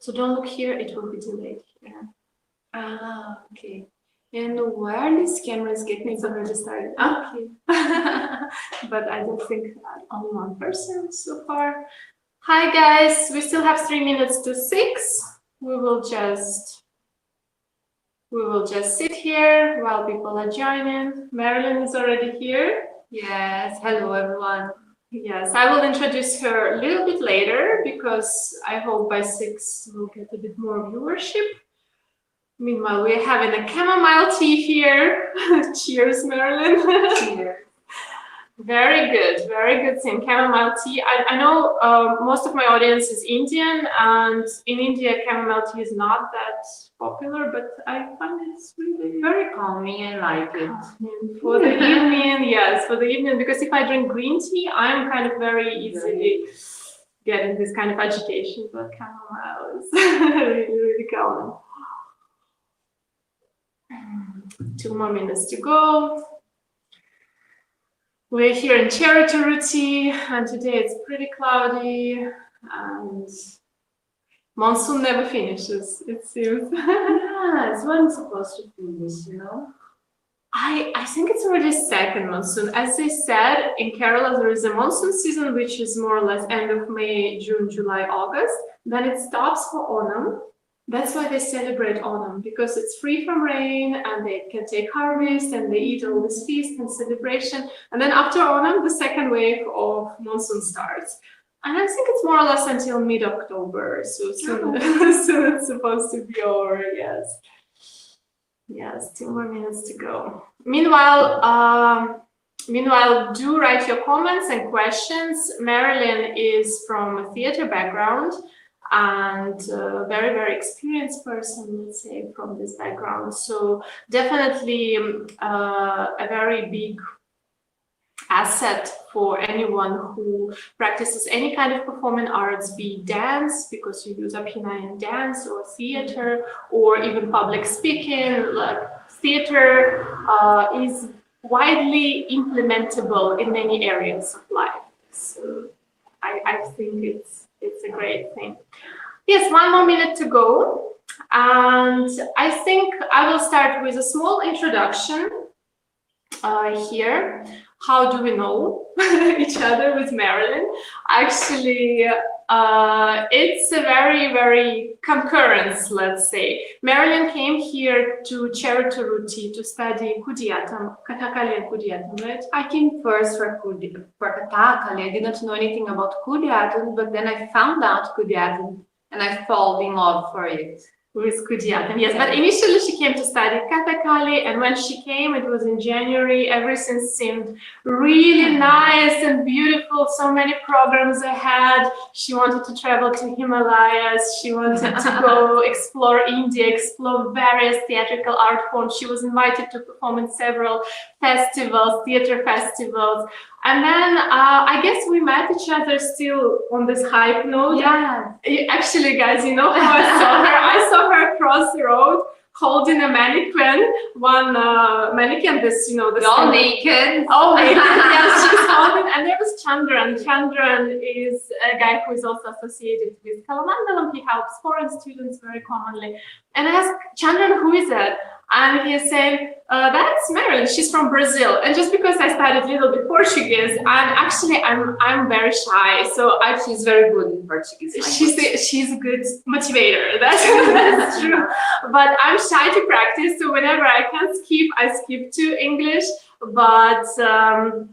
So don't look here, it will be delayed here. Ah, okay. And where these cameras get me, it's already started. Okay. But I don't think only one person so far. Hi guys, we still have 3 minutes to 6. We will just sit here while people are joining. Marilyn is already here. Yes, hello everyone. Yes, I will introduce her a little bit later because I hope by 6 we'll get a bit more viewership. Meanwhile, we're having a chamomile tea here. Cheers, Marilyn. Cheers. Very good thing. Chamomile tea. I know most of my audience is Indian, and in India, chamomile tea is not that popular, but I find it's really very calming. I like it. For the evening, yes, for the evening, because if I drink green tea, I'm kind of very easily getting this kind of agitation, but chamomile is really calming. 2 more minutes to go. We're here in Cherry, and today it's pretty cloudy, and monsoon never finishes, it seems. Yes, when it's supposed to finish, you know? I think it's already second monsoon. As they said, in Kerala there is a monsoon season, which is more or less end of May, June, July, August. Then it stops for autumn. That's why they celebrate autumn, because it's free from rain and they can take harvest and they eat all this feast and celebration. And then after autumn, the second wave of monsoon starts. And I think it's more or less until mid-October. So soon, soon it's supposed to be over, yes. Yes, 2 more minutes to go. Meanwhile, do write your comments and questions. Marilyn is from a theater background, and a very, very experienced person, let's say, from this background. So definitely a very big asset for anyone who practices any kind of performing arts, be dance, because you use Abhinaya in dance, or theater, or even public speaking. Like theater is widely implementable in many areas of life. So I think it's a great thing. Yes, 1 more minute to go. And I think I will start with a small introduction here. How do we know each other with Marilyn? Actually, it's a very, very concurrence, let's say. Marilyn came here to Cherry to study Kudiyatham, Kathakali and Kudiyatham, right? I came first for Kathakali. I didn't know anything about Kudiyatham, but then I found out Kudiyatham and I fell in love for it. With Kudiyatham, yes, but initially she came to study Kathakali, and when she came, it was in January. Everything seemed really nice and beautiful. So many programs ahead. She wanted to travel to Himalayas. She wanted to go explore India, explore various theatrical art forms. She was invited to perform in several festivals, theater festivals. And then I guess we met each other still on this hype note. Yeah. Actually, guys, you know how I saw her? I saw her across the road holding a mannequin. One mannequin, this, you know, this. All naked. All naked. Yes, she's holding. And there was Chandran. Chandran is a guy who is also associated with Kalamandalam. He helps foreign students very commonly. And I asked Chandran, who is that? And he said, that's Marilyn, she's from Brazil. And just because I studied a little bit Portuguese, and actually I'm very shy, so she's very good in Portuguese. She's a good motivator, that's true. But I'm shy to practice, so whenever I can skip, I skip to English. But then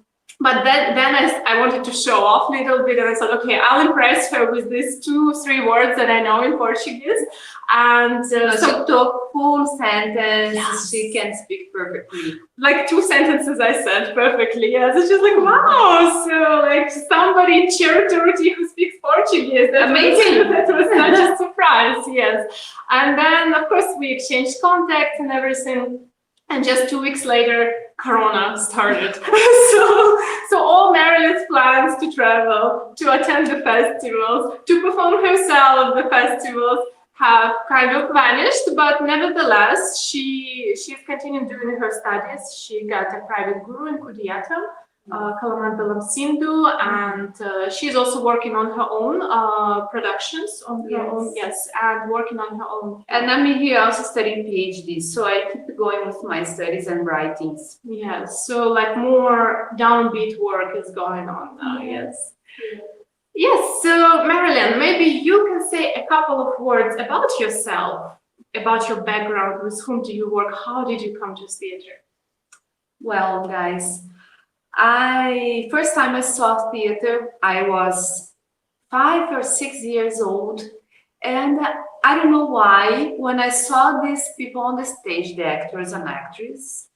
I wanted to show off a little bit, and I thought, okay, I'll impress her with these 2-3 words that I know in Portuguese. And so she talked full sentence. Yes. She can speak perfectly. Like 2 sentences I said perfectly. Yes, it's just like, wow. So like somebody in Cherry who speaks Portuguese. Amazing. That was such a surprise. Yes. And then of course we exchanged contacts and everything. And just 2 weeks later, Corona started. so all Marilyn's plans to travel, to attend the festivals, to perform herself at the festivals have kind of vanished. But nevertheless, she's continued doing her studies. She got a private guru in Kudiyatham. Kalamandalam Sindhu, and she's also working on her own productions, on her own, and working on her own. And I'm here also studying PhD, so I keep going with my studies and writings. Yes, so like more downbeat work is going on now, yes. Yes, so Marilyn, maybe you can say a couple of words about yourself, about your background, with whom do you work, how did you come to theater? Well, guys, first time I saw theater, I was 5 or 6 years old, and I don't know why, when I saw these people on the stage, the actors and actresses,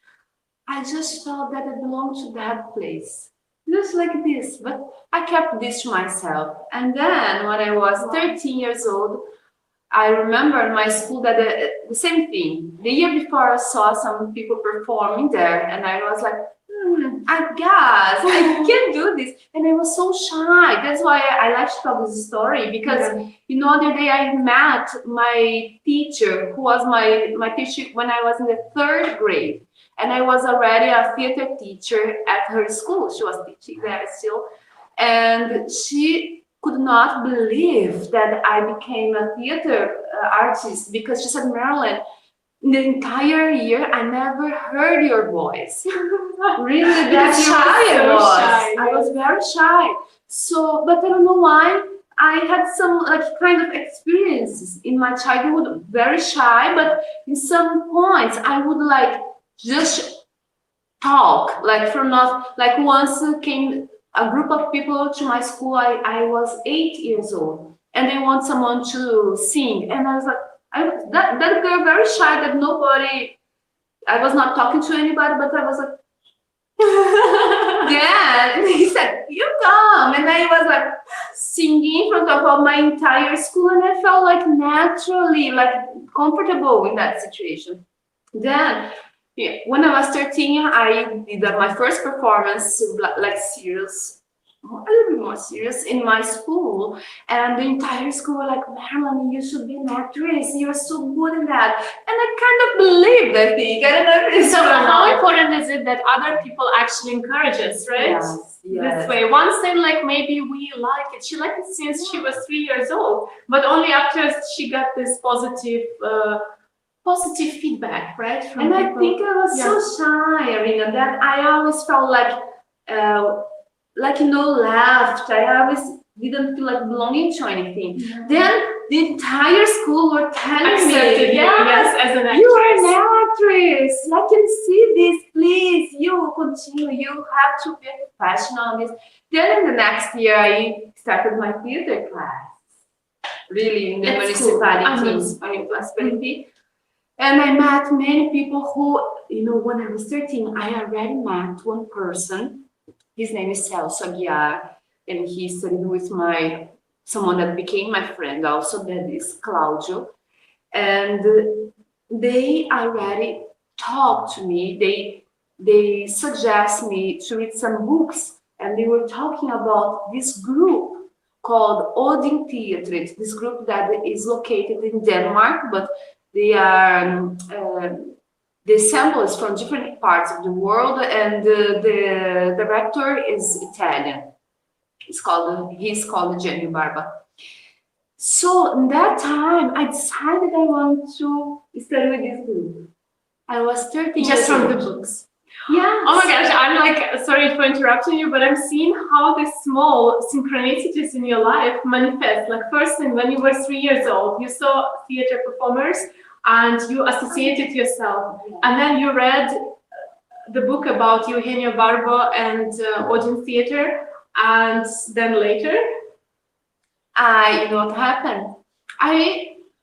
I just felt that I belonged to that place. Just like this, but I kept this to myself. And then when I was 13 years old, I remember in my school that the same thing. The year before I saw some people performing there, and I was like, I guess I can do this. And I was so shy. That's why I like to tell this story, because you know, the other day I met my teacher, who was my teacher when I was in the 3rd grade. And I was already a theater teacher at her school. She was teaching there still. And she could not believe that I became a theater artist, because she said, Marilyn, in the entire year, I never heard your voice. Really, that shy I was. I was very shy. So, but I don't know why. I had some like kind of experiences in my childhood, very shy, but in some points I would like just talk, like from not, like once came a group of people to my school. I was 8 years old, and they want someone to sing, and I was like, that girl very shy, that nobody, I was not talking to anybody, but I was like, yeah, and he said, you come, and I was like singing in front of all my entire school, and I felt like naturally, like comfortable in that situation. Then when I was 13, I did my first performance, like serious, a little bit more serious, in my school, and the entire school were like, Marilyn, you should be an actress, you're so good in that. And I kind of believed, I think. I don't know if it's so how important is it that other people actually encourage us, right? Yes. This way. One thing, like maybe we like it. She liked it since she was 3 years old, but only after she got this positive feedback, right? From and people. I think I was so shy, Irina, that I always felt like you know, left. I always didn't feel like belonging to anything. Then the entire school were telling me, yes, as an actress. You are an actress. I can see this. Please, you continue. You have to be a professional on this. Then in the next year, I started my theater class. Really, in the municipality. And I met many people who, you know, when I was 13, I already met one person. His name is Celso Aguiar, and he studied with someone that became my friend also, that is Claudio. And they already talked to me. They suggest me to read some books, and they were talking about this group called Odin Theatre. This group that is located in Denmark, but they are the samples from different parts of the world, and the director is Italian. He's called Genio Barba. So in that time, I decided I want to study with this group. I was 13 just years from old. the books. Yeah. Oh my gosh, I'm like, sorry for interrupting you, but I'm seeing how the small synchronicities in your life manifest. Like first thing, when you were 3 years old, you saw theater performers and you associated yourself. And then you read the book about Eugenio Barbo and Odin Theatre. And then later? You know what happened?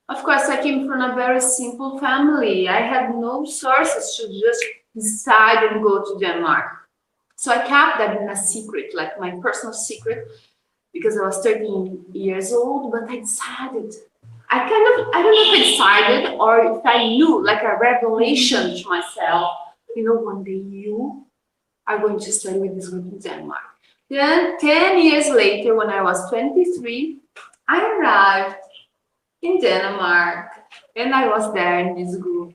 Of course, I came from a very simple family. I had no sources to just decide and go to Denmark. So I kept that in a secret, like my personal secret, because I was 13 years old, but I decided. I don't know if I decided or if I knew, like a revelation to myself, you know, one day you are going to study with this group in Denmark. Then 10 years later, when I was 23, I arrived in Denmark, and I was there in this group.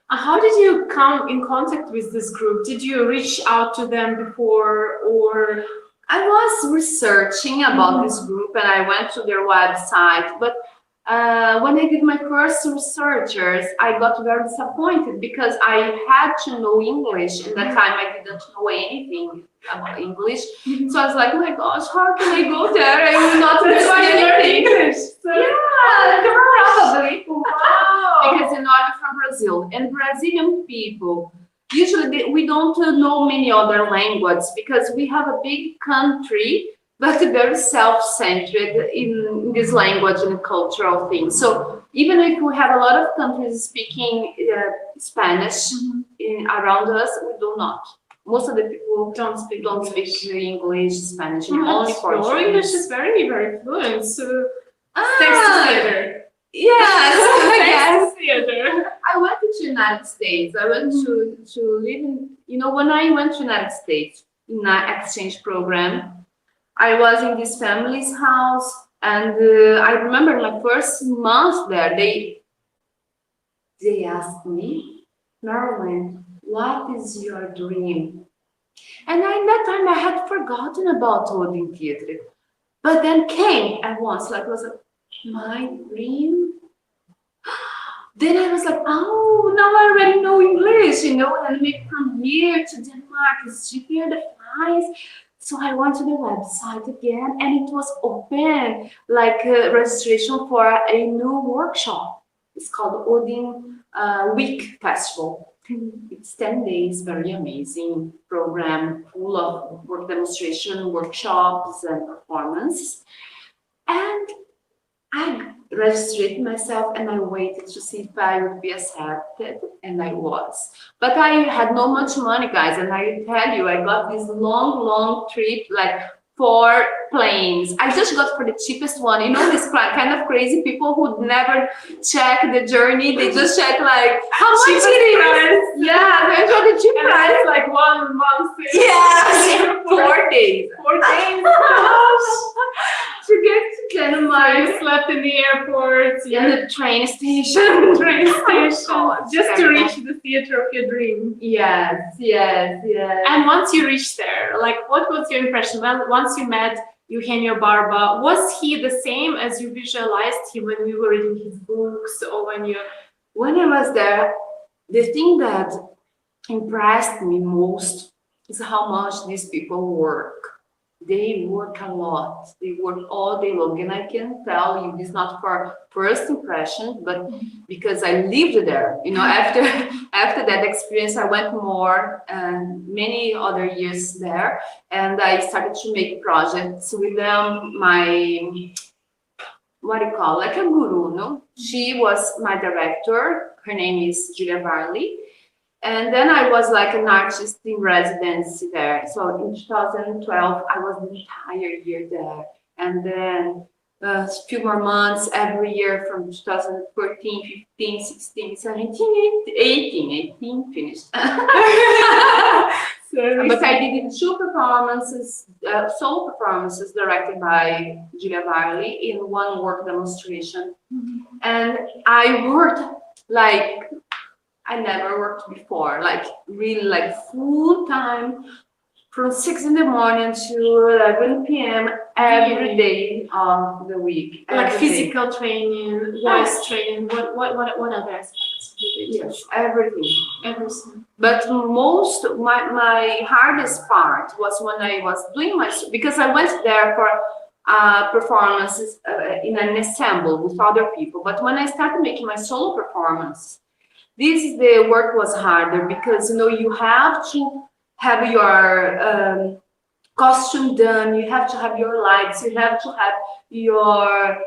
How did you come in contact with this group? Did you reach out to them before, or? I was researching about this group and I went to their website, but when I did my first researchers, I got very disappointed because I had to know English. In that time, I didn't know anything about English. So I was like, oh my gosh, how can I go there? I will not understand anything. English. So Yeah, probably. wow. Because you know, I'm from Brazil, and Brazilian people, usually we don't know many other languages because we have a big country, but very self-centered in this language and cultural things. So even if we have a lot of countries speaking Spanish around us, we do not. Most of the people don't speak English, Spanish, only Portuguese. Your English is very, very fluent. So thanks to theater. Yes, I guess. Thanks to theater. I went to United States. I went to live in, you know, when I went to United States in an exchange program, I was in this family's house, and I remember my first month there, they asked me, Marilyn, what is your dream? And in that time I had forgotten about holding theater. But then came at once, like was my dream. Then I was like, oh, now I already know English, you know, and maybe from here to Denmark is cheaper the flights. So I went to the website again, and it was open, like registration for a new workshop. It's called Odin Week Festival. It's 10 days, very amazing program, full of work demonstration, workshops, and performances. And I registered myself and I waited to see if I would be accepted, and I was. But I had not much money, guys, and I tell you, I got this long trip, like 4 planes. I just got for the cheapest one. You know, this kind of crazy people who never check the journey. They just check like how much it is. Yeah, they got the cheap price. Like 1 month. Yes, 4 days. 4 days. To get to Denmark. So you slept in the airport. In the train station. Just to reach the theater of your dream. Yes. And once you reached there, like, what was your impression? Well, once you met Eugenio Barba, was he the same as you visualized him when we were reading his books, or when I was there, the thing that impressed me most is how much these people work. They work a lot. They work all day long, and I can tell you this not for first impression, but because I lived there. You know, after that experience, I went more and many other years there, and I started to make projects with them. My like a guru, no? She was my director. Her name is Julia Varley. And then I was like an artist in residency there. So in 2012, I was the entire year there. And then a few more months every year from 2014, 15, 16, 17, 18 finished. But I did 2 performances, solo performances directed by Julia Varley in 1 work demonstration. And I worked like I never worked before, like really like full time from 6 in the morning to 11 p.m. every day of the week. Like physical training, voice training, what other aspects? Yes, everything. Everything. But my hardest part was when I was doing because I went there for performances in an ensemble with other people. But when I started making my solo performance, the work was harder because, you know, you have to have your costume done, you have to have your lights, you have to have your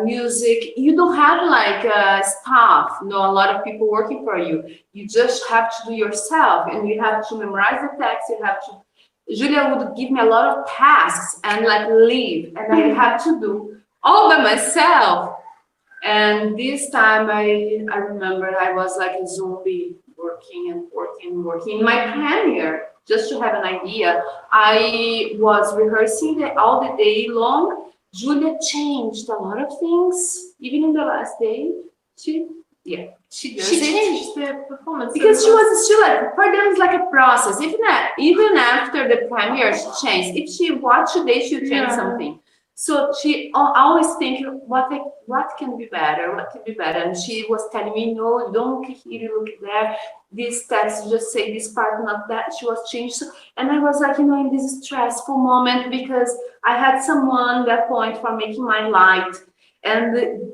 music. You don't have like staff, you know, a lot of people working for you. You just have to do yourself, and you have to memorize the text. You have to. Julia would give me a lot of tasks and like leave, and I have to do all by myself. And this time I remember I was like a zombie working. In my premiere, just to have an idea, I was rehearsing all the day long. Julia changed a lot of things, even in the last day. She she does She it. changed the performance Because she was still like, for them it's like a process. Even after the premiere, she changed. If she watched today, she'll change something. So she always think what can be better, what can be better. And she was telling me, no, don't look here, look there. This text just say this part, not that. She was changed. So, and I was like, in this stressful moment because I had someone at that point for making my light. And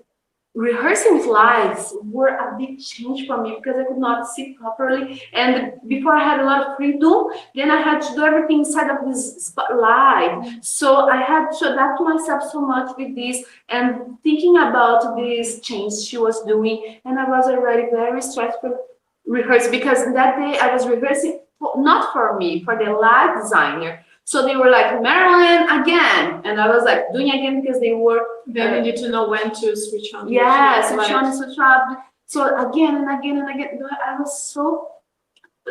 rehearsing with lights were a big change for me because I could not see properly. And before I had a lot of freedom, then I had to do everything inside of this spotlight. So I had to adapt myself so much with this and thinking about this change she was doing. And I was already very stressful rehearsing because that day I was rehearsing not for me, for the light designer. So they were like, Marilyn, again. And I was like, doing again because they needed to know when to switch on. Yeah, switch on and switch off. So again and again and again. I was so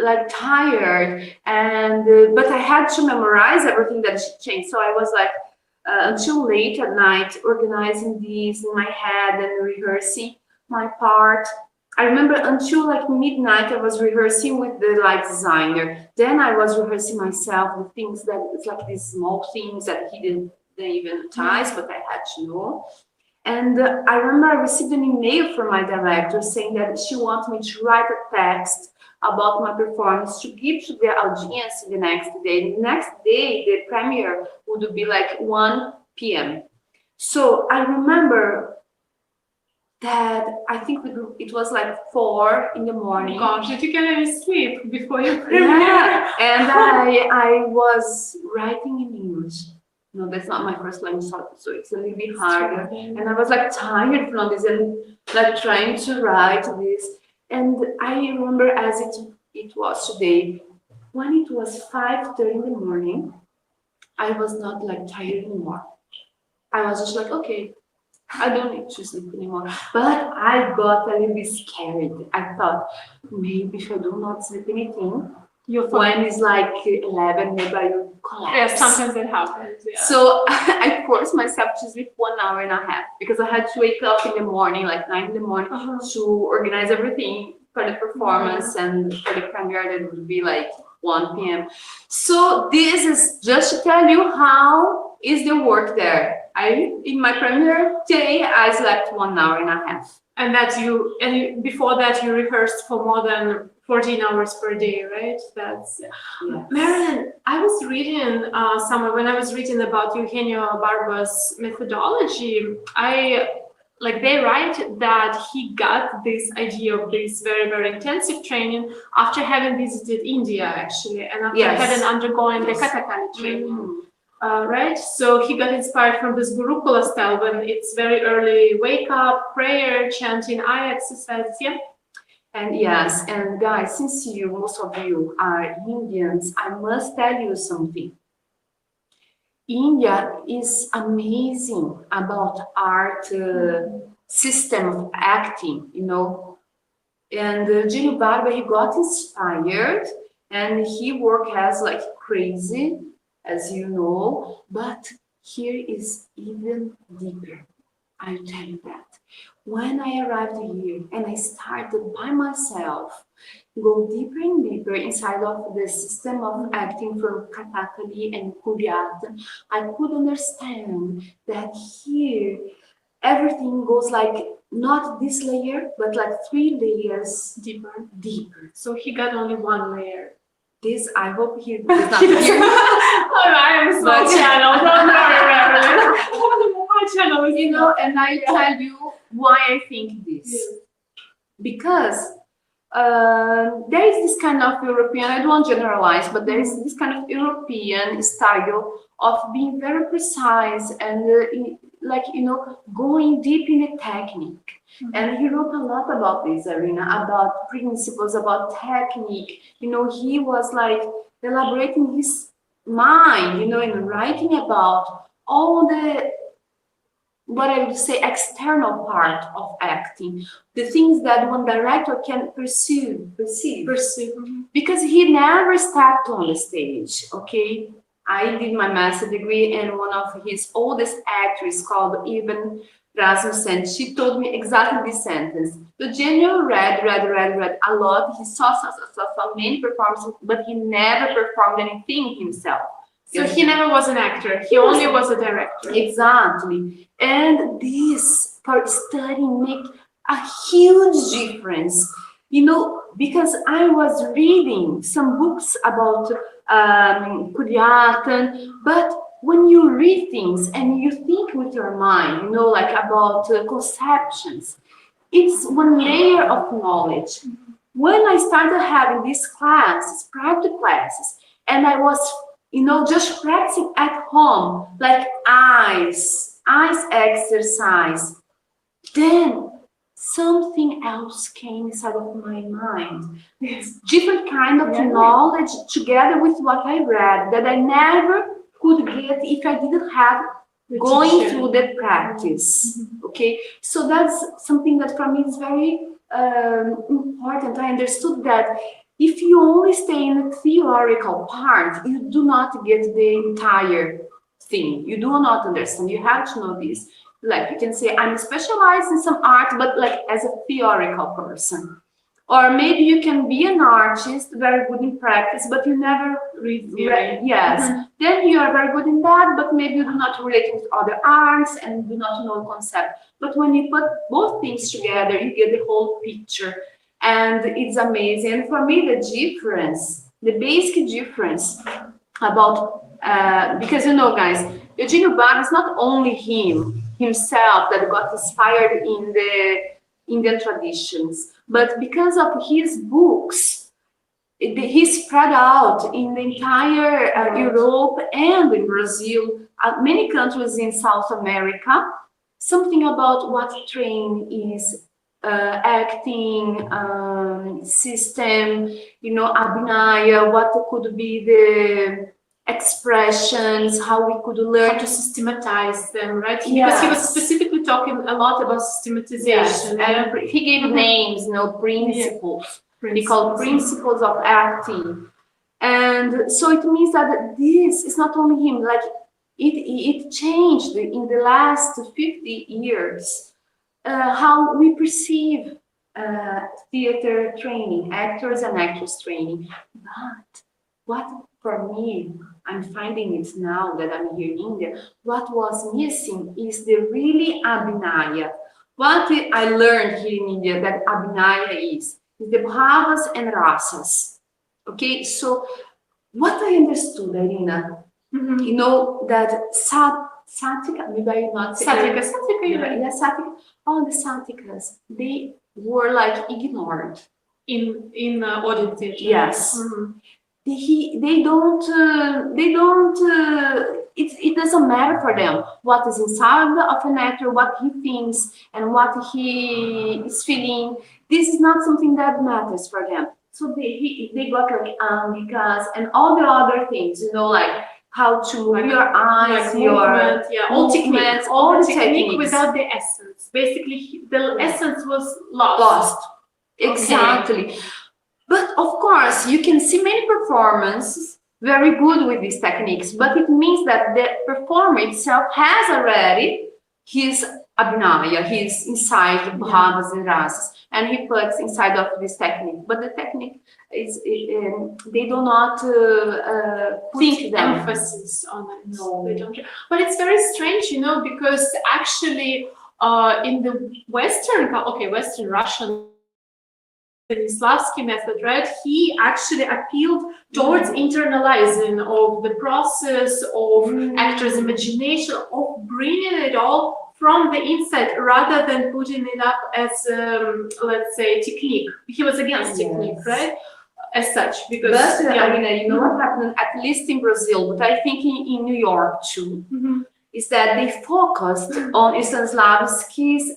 like tired. And but I had to memorize everything that she changed. So I was like until late at night organizing these in my head and rehearsing my part. I remember until like midnight I was rehearsing with the light designer. Then I was rehearsing myself with things that it's like these small things that he didn't even notice, but I had to know. And I remember I received an email from my director saying that she wants me to write a text about my performance to give to the audience the next day. The next day, the premiere would be like 1 p.m. So I remember that I think it was like 4 in the morning. Gosh, did you get any sleep before you premiere? Yeah, and I was writing in English. No, that's not my first language, so it's a little bit harder. And I was like tired from this and like trying to write this. And I remember as it was today, when it was 5:30 in the morning, I was not like tired anymore. I was just like, okay, I don't need to sleep anymore. But I got a little bit scared. I thought, maybe if I do not sleep anything, when it's like 11, maybe I will collapse. Yeah, sometimes it happens. Yeah. So I forced myself to sleep 1 hour and a half because I had to wake up in the morning, like 9 in the morning, to organize everything for the performance and for the premiere that would be like 1 p.m. So this is just to tell you how is the work there. In my premiere day, I slept 1 hour and a half. And before that you rehearsed for more than 14 hours per day, right? That's Marilyn, I was reading somewhere when I was reading about Eugenio Barba's methodology, they write that he got this idea of this very, very intensive training after having visited India, actually, and after having undergone the Kathakali training. Right? So he got inspired from this Gurukula style when it's very early wake up, prayer, chanting, eye exercise, And yes, and guys, since most of you are Indians, I must tell you something. India is amazing about art system of acting, And Eugenio Barba, he got inspired and he worked as like crazy, as you know, but here is even deeper. I'll tell you that. When I arrived here and I started by myself, go deeper and deeper inside of the system of acting from Kathakali and Kudiyatham, I could understand that here everything goes like not this layer, but like 3 layers deeper. So he got only 1 layer. This, I hope he does not hear. I am small channel, don't worry, my channel is and I tell you why I think this. Because there is this kind of European, I don't want to generalize, but there is this kind of European style of being very precise and going deep in the technique. And he wrote a lot about this arena, about principles, about technique. He was like elaborating his mind, and writing about all the, what I would say, external part of acting, the things that one director can perceive. Because he never stepped on the stage, okay? I did my master's degree, and one of his oldest actors called Ibn Rasmussen, she told me exactly this sentence. Eugenio read a lot. He saw many performances, but he never performed anything himself. So he never was an actor. He only was a director. Exactly. And this for studying make a huge difference. You know, because I was reading some books about Kudiyatham, but when you read things and you think with your mind, you know, like about conceptions, it's one layer of knowledge. When I started having these classes, private classes, and I was, you know, just practicing at home, like eyes exercise, then something else came inside of my mind. It's different kind of knowledge together with what I read that I never could get if I didn't have going through the practice. Okay, so that's something that for me is very important. I understood that if you only stay in the theoretical part, you do not get the entire thing. You do not understand. You have to know this. Like you can say, I'm specialized in some art, but like as a theoretical person. Or maybe you can be an artist, very good in practice, but you never read. Yes. Then you are very good in that, but maybe you do not relate with other arts and do not know the concept. But when you put both things together, you get the whole picture. And it's amazing. And for me, the difference, the basic difference about, because you know, guys, Eugenio Barr is not only himself that got inspired in the Indian traditions, but because of his books, he spread out in the entire Europe and in Brazil, many countries in South America. Something about what training is, acting system, you know, Abhinaya, what could be the expressions, how we could learn how to systematize them, right? Yes. Because he was specifically talking a lot about systematization. Yes. And he gave names, you know, principles. He called principles of acting. And so it means that this is not only him, like it changed in the last 50 years how we perceive theater training, actors and actress training. But what for me, I'm finding it now that I'm here in India, what was missing is the really Abhinaya. What I learned here in India that Abhinaya is the bhavas and rasas. Okay, so what I understood, Irina, you know, that satika, maybe I not say satika, all the satikas, they were like ignored in audience theater. Yes. They don't it doesn't matter for them what is inside of an actor, what he thinks and what he is feeling. This is not something that matters for them. So they got like angikas and all the other things, you know, like how to move your eyes, like your movement, all techniques, all the techniques without the essence. Basically, the essence was lost. Exactly. Okay. But of course, you can see many performances very good with these techniques, but it means that the performer itself has already his Abhinaya, his inside the bhavas and rasas, and he puts inside of this technique. But the technique is, they do not think them. Emphasis on it. No. They don't. But it's very strange, you know, because actually in the Western Russian Stanislavski method, right? He actually appealed towards internalizing of the process of actors' imagination, of bringing it all from the inside rather than putting it up as, let's say, technique. He was against technique, right? As such, because you know what happened, at least in Brazil, but I think in New York too, is that they focused on Stanislavski's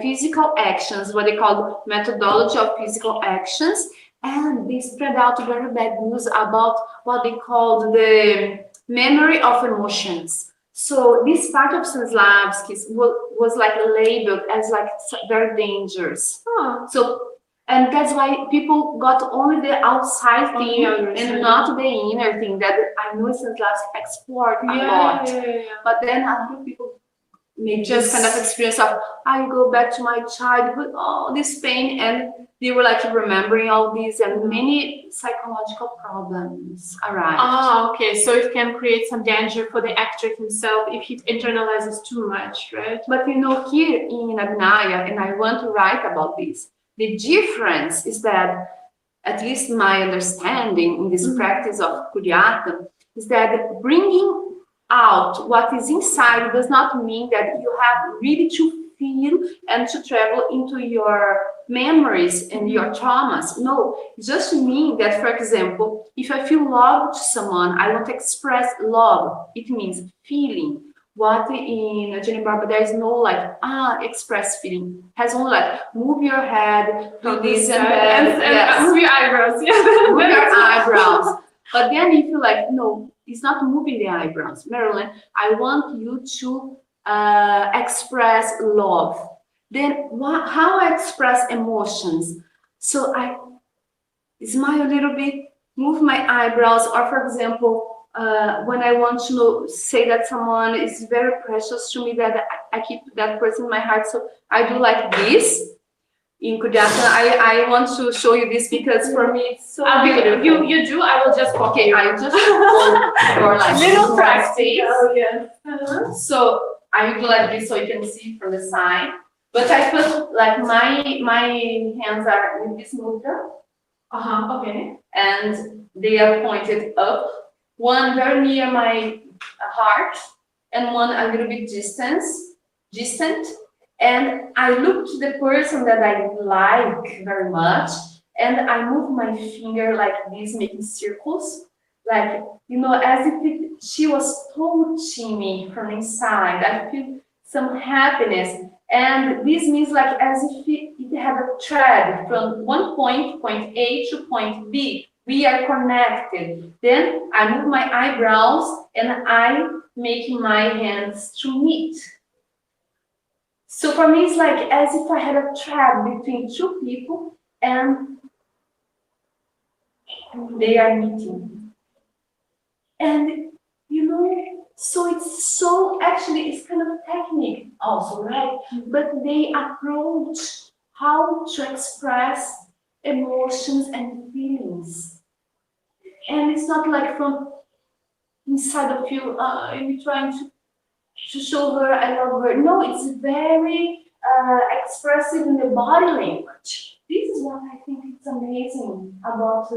physical actions, what they call methodology of physical actions, and they spread out very bad news about what they called the memory of emotions. So this part of Stanislavski's was like labeled as like very dangerous. So, and that's why people got only the outside thing and not the inner thing that I know Stanislavski explored a lot. But then other people make just kind of experience of I go back to my childhood, all this pain, and they were like remembering all these, and many psychological problems arise. Ah, okay. So it can create some danger for the actor himself if he internalizes too much, right? But you know, here in Abhinaya, and I want to write about this, the difference is that, at least my understanding in this practice of Kudiyatham, is that bringing out what is inside does not mean that you have really to feel and to travel into your memories and your traumas. No, it just means that, for example, if I feel love to someone, I want to express love. It means feeling. What in Jenny Barber, there is no like express feeling. It has only like move your head, do this and that, and move your eyebrows. Yeah, move your eyebrows. But then if you like, no, it's not moving the eyebrows, Marilyn. I want you to express love. Then how I express emotions? So I smile a little bit, move my eyebrows, or for example, when I want to say that someone is very precious to me, that I keep that person in my heart, so I do like this. In Kudiyatham, I want to show you this because for me it's so beautiful. You do. I will just copy. Okay, I just for like little practice. Oh yeah. So I will do like this so you can see from the side. But I put like my hands are in this mudra. Okay. And they are pointed up. One very near my heart, and one a little bit distant. And I look to the person that I like very much, and I move my finger like this, making circles, like, you know, as if she was touching me from inside. I feel some happiness, and this means like as if it had a thread from one point A to point B. We are connected. Then I move my eyebrows, and I make my hands to meet. So for me, it's like as if I had a thread between two people and they are meeting. And, you know, so it's so, actually, it's kind of a technique also, right? But they approach how to express emotions and feelings. And it's not like from inside of you, you're trying to show her I love her. No, it's very expressive in the body language. This is what I think is amazing about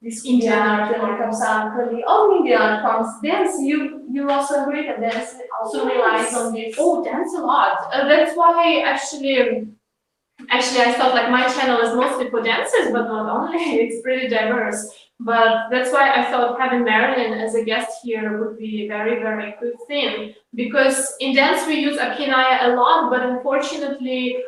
this Indian art and Kathakali. All Indian art forms, dance. You also agree that dance also relies on this. Oh, dance a lot. That's why actually I thought like my channel is mostly for dancers, but not only. It's pretty diverse. But that's why I thought having Marilyn as a guest here would be a very, very good thing. Because in dance we use Abhinaya a lot, but unfortunately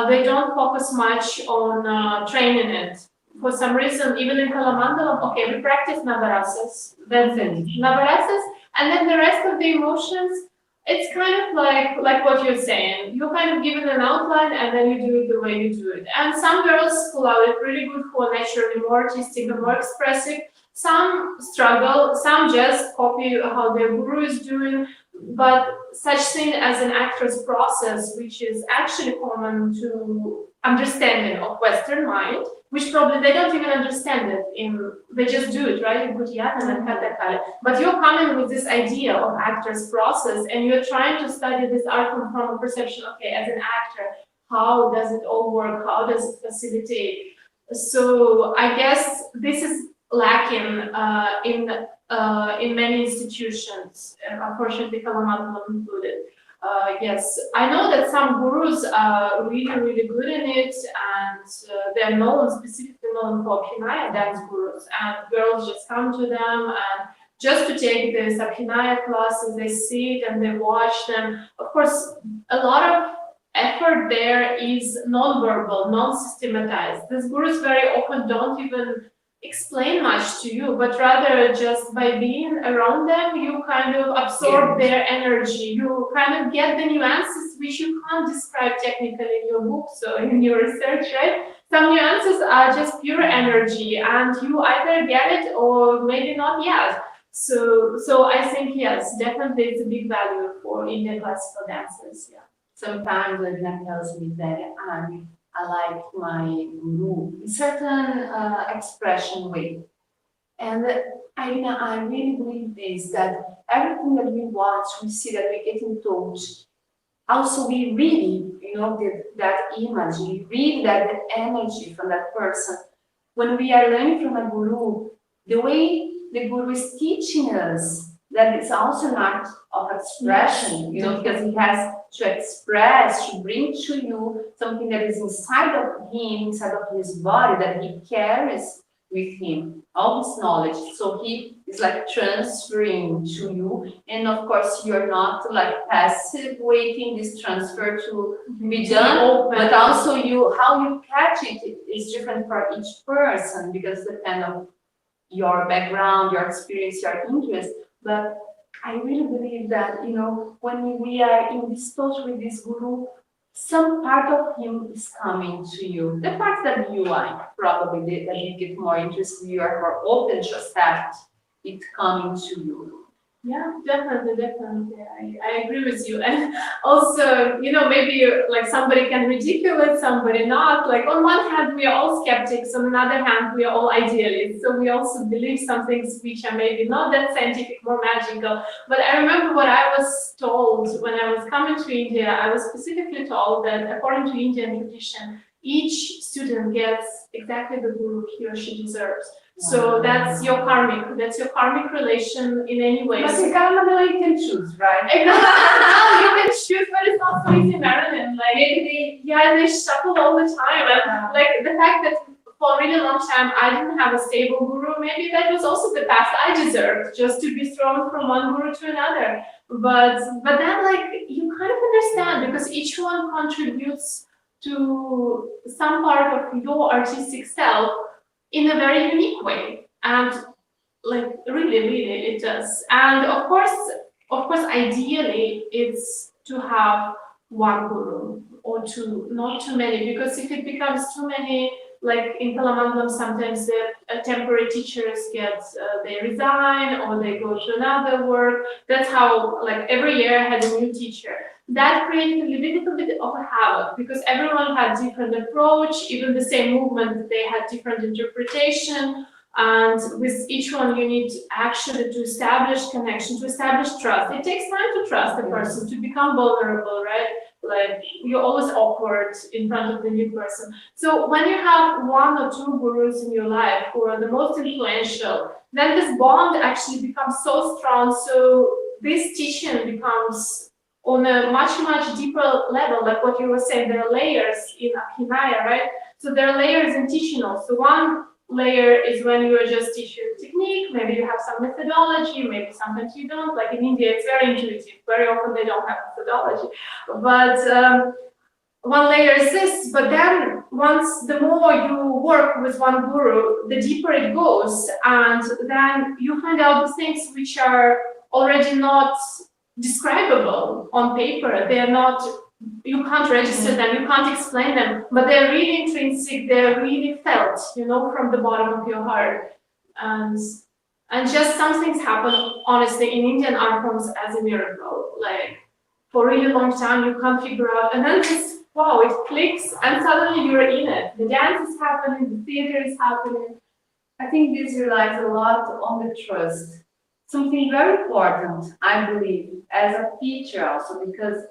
they don't focus much on training it. For some reason, even in Kalamandalam, okay, we practice Navarasas, that's it. Navarasas, and then the rest of the emotions, it's kind of like what you're saying. You're kind of given an outline and then you do it the way you do it. And some girls pull out it really good, who are naturally more artistic and more expressive. Some struggle, some just copy how their guru is doing. But such thing as an actor's process, which is actually common to understanding of Western mind, which probably they don't even understand it, they just do it, right, in Kudiyatham and Kathakali. But you're coming with this idea of actor's process, and you're trying to study this art from a perception, okay, as an actor, how does it all work, how does it facilitate? So I guess this is lacking in many institutions, unfortunately Kalamandalam included. Yes, I know that some gurus are really, really good in it, and they're specifically known for Abhinaya dance gurus, and girls just come to them and just to take this Abhinaya classes, they sit and they watch them. Of course, a lot of effort there is non-verbal, non-systematized. These gurus very often don't even explain much to you, but rather just by being around them, you kind of absorb their energy. You kind of get the nuances which you can't describe technically in your books or in your research, right? Some nuances are just pure energy, and you either get it or maybe not yet. So I think yes, definitely it's a big value for Indian classical dancers. Yeah. Sometimes Adina tells me that I like my guru in certain expression way. And I really believe this, that everything that we watch, we see that we get in touch. Also, we read, that image, we read that energy from that person. When we are learning from a guru, the way the guru is teaching us, that it's also an art of expression, because he has to express, to bring to you something that is inside of him, inside of his body, that he carries with him, all this knowledge. So he is like transferring to you, and of course you're not like passive waiting this transfer to be done, but also how you catch it is different for each person, because depend on your background, your experience, your interest. But I really believe that when we are in this touch with this guru, some part of him is coming to you. The part that you like, probably that you get more interested, you are more open to accept it coming to you. Yeah, definitely. I agree with you. And also, maybe like somebody can ridicule it, somebody not. Like on one hand, we are all skeptics. On another hand, we are all idealists. So we also believe some things which are maybe not that scientific, more magical. But I remember what I was told when I was coming to India. I was specifically told that according to Indian tradition, each student gets exactly the guru he or she deserves. So that's your karmic relation in any way. But you can choose, right? You can choose, but it's not so easy, Marilyn. Like they shuffle all the time. And like the fact that for a really long time I didn't have a stable guru, maybe that was also the path I deserved, just to be thrown from one guru to another. But then like you kind of understand, because each one contributes to some part of your artistic self in a very unique way, and like really it does. And of course ideally it's to have one guru or two, not too many, because if it becomes too many, like in Kalamandalam sometimes the temporary teachers they resign or they go to another work. That's how like every year I had a new teacher. That created a little bit of a havoc, because everyone had different approach, even the same movement, they had different interpretation. And with each one, you need actually to establish connection, to establish trust. It takes time to trust the person, to become vulnerable, right? Like you're always awkward in front of the new person. So when you have one or two gurus in your life who are the most influential, then this bond actually becomes so strong. So this teaching becomes on a much deeper level, like what you were saying, there are layers in Abhinaya, right? So there are layers in teaching also. One layer is when you are just teaching technique, maybe you have some methodology, maybe sometimes you don't. Like in India, it's very intuitive. Very often they don't have methodology. But one layer is this, but then the more you work with one guru, the deeper it goes, and then you find out the things which are already not describable on paper. They are not, you can't register them, you can't explain them, but they're really intrinsic, they're really felt, from the bottom of your heart. And just some things happen, honestly, in Indian art forms as a miracle. Like for a really long time, you can't figure out, and then wow, it clicks, and suddenly you're in it. The dance is happening, the theater is happening. I think this relies a lot on the trust. Something very important, I believe, as a teacher also, because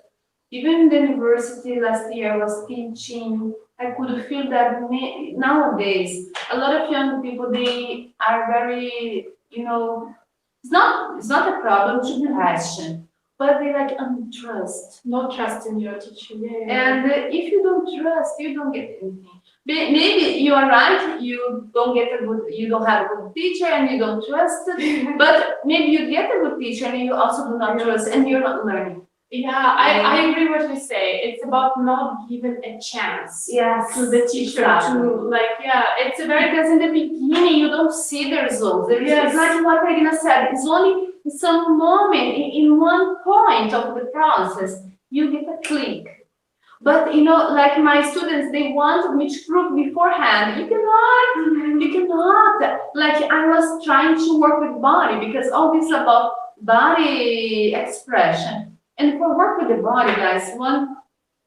even in the university last year I was teaching, I could feel that nowadays a lot of young people, they are very, it's not a problem to be passionate, but they like untrust. No trust in your teacher. Yeah. And if you don't trust, you don't get anything. Maybe you are right, you don't have a good teacher and you don't trust, but maybe you get a good teacher and you also do not trust and you're not learning. Yeah, I agree what you say. It's about not giving a chance to the teacher to it's a very, because in the beginning you don't see the results. It's like what Irina said, it's only in some moment, in one point of the process, you get a click. But you know, like my students, they want me to prove beforehand. You cannot. Like I was trying to work with body because all this is about body expression. And for work with the body, guys, one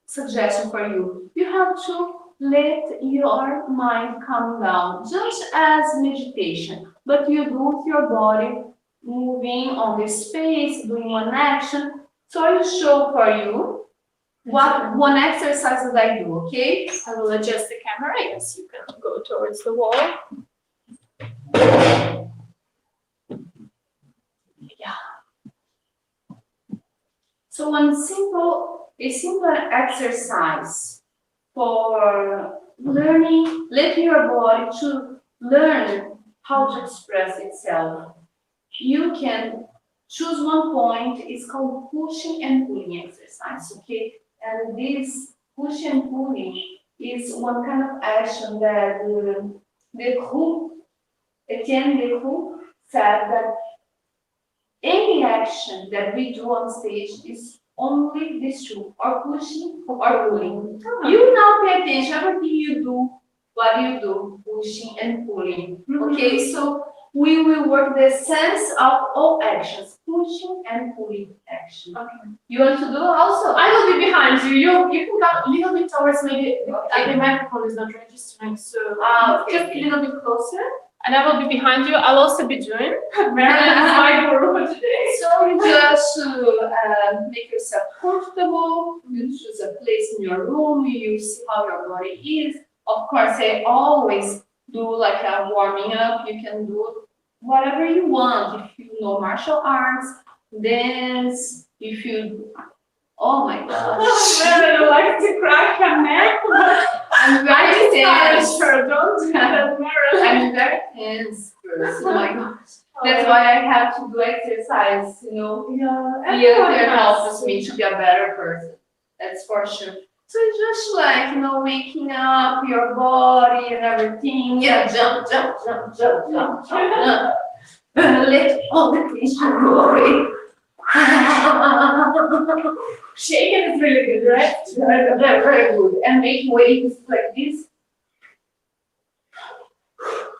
suggestion for you: you have to let your mind calm down, just as meditation. But you do with your body moving on the space, doing one action. So I will show for you what one exercise that I do, okay? I will adjust the camera. Yes, you can go towards the wall. Yeah. So a simple exercise for learning, letting your body to learn how to express itself. You can choose one point. It's called pushing and pulling exercise, okay? And this push and pulling is one kind of action that Etienne Decoux said that any action that we do on stage is only this two, or pushing or pulling. You now pay attention, everything you do, what you do, pushing and pulling. Okay, so we will work the sense of all actions, pushing and pulling action. Okay. You want to do also? I will be behind you. You can come a little bit towards maybe the microphone is not registering, so just a little bit closer. And I will be behind you. I'll also be doing. Marilyn is my guru for today. So you just make yourself comfortable. You choose a place in your room. You see how your body is. Of course, I always do like a warming up. You can do whatever you want. If you know martial arts, dance. If you, oh my gosh. Marilyn likes to crack her neck. I'm very tense. Don't do that, Marilyn. I'm very tense person. Oh my gosh. That's why I have to do exercise, you know. Yeah. Theater helps me to be a better person. That's for sure. So it's just like, you know, waking up your body and everything. Yeah, jump. Let all the tension go away. Shaking is really good, right? Very good. And make waves like this.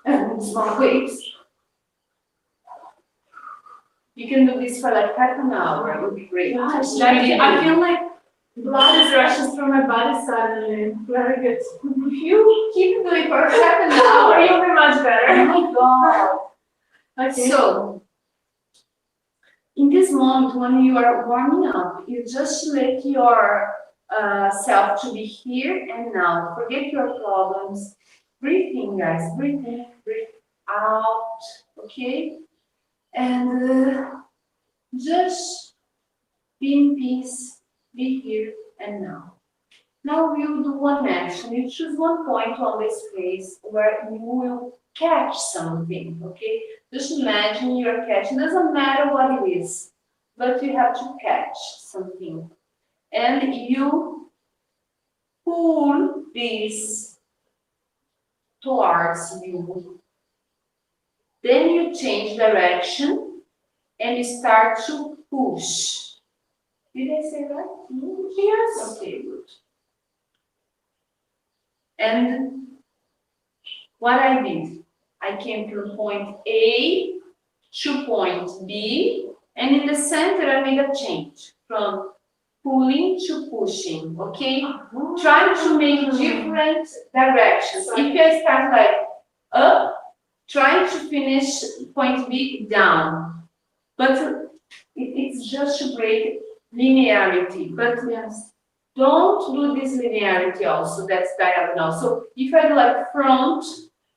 And small waves. You can do this for like half an hour. It would be great. Gosh, I feel like blood is rushing through my body suddenly. Very good. If you keep doing for half an hour, You'll be much better. oh my God. Okay. So, in this moment when you are warming up, you just let your self to be here and now. Forget your problems. Breathe in, guys. Breathe in, breathe out. Okay? And just be in peace. Be here and now. Now we will do one action. You choose one point on the space where you will catch something, okay? Just imagine you're catching. Doesn't matter what it is, but you have to catch something. And you pull this towards you. Then you change direction and you start to push. Did I say that? Yes. Okay, good. And what I did, I came from point A to point B, and in the center I made a change from pulling to pushing, okay? Trying to make different directions. If I start like up, trying to finish point B down. But it's just to break linearity. But Yes. don't do this linearity also, that's diagonal. So if I do like front,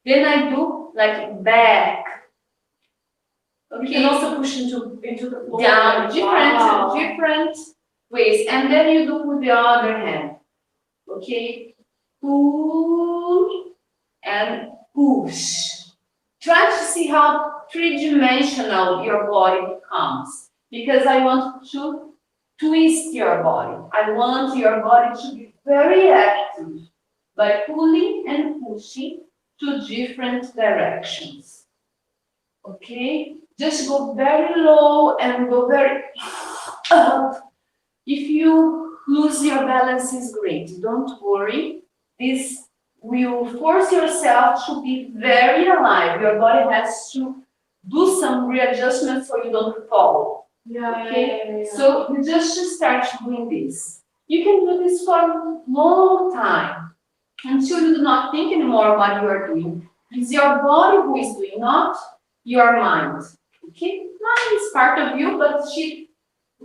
then I do like back. Okay. You can also push into the floor. Down, different ways. And then you do with the other hand. Okay? Pull and push. Try to see how three-dimensional your body becomes. Because I want to twist your body. I want your body to be very active by pulling and pushing to different directions. Okay? Just go very low and go very up. If you lose your balance is great. Don't worry. This will force yourself to be very alive. Your body has to do some readjustment so you don't fall. Okay? So you just start doing this. You can do this for a long time until you do not think anymore what you are doing. It's your body who is doing, not your mind. Okay? Mind is part of you, but she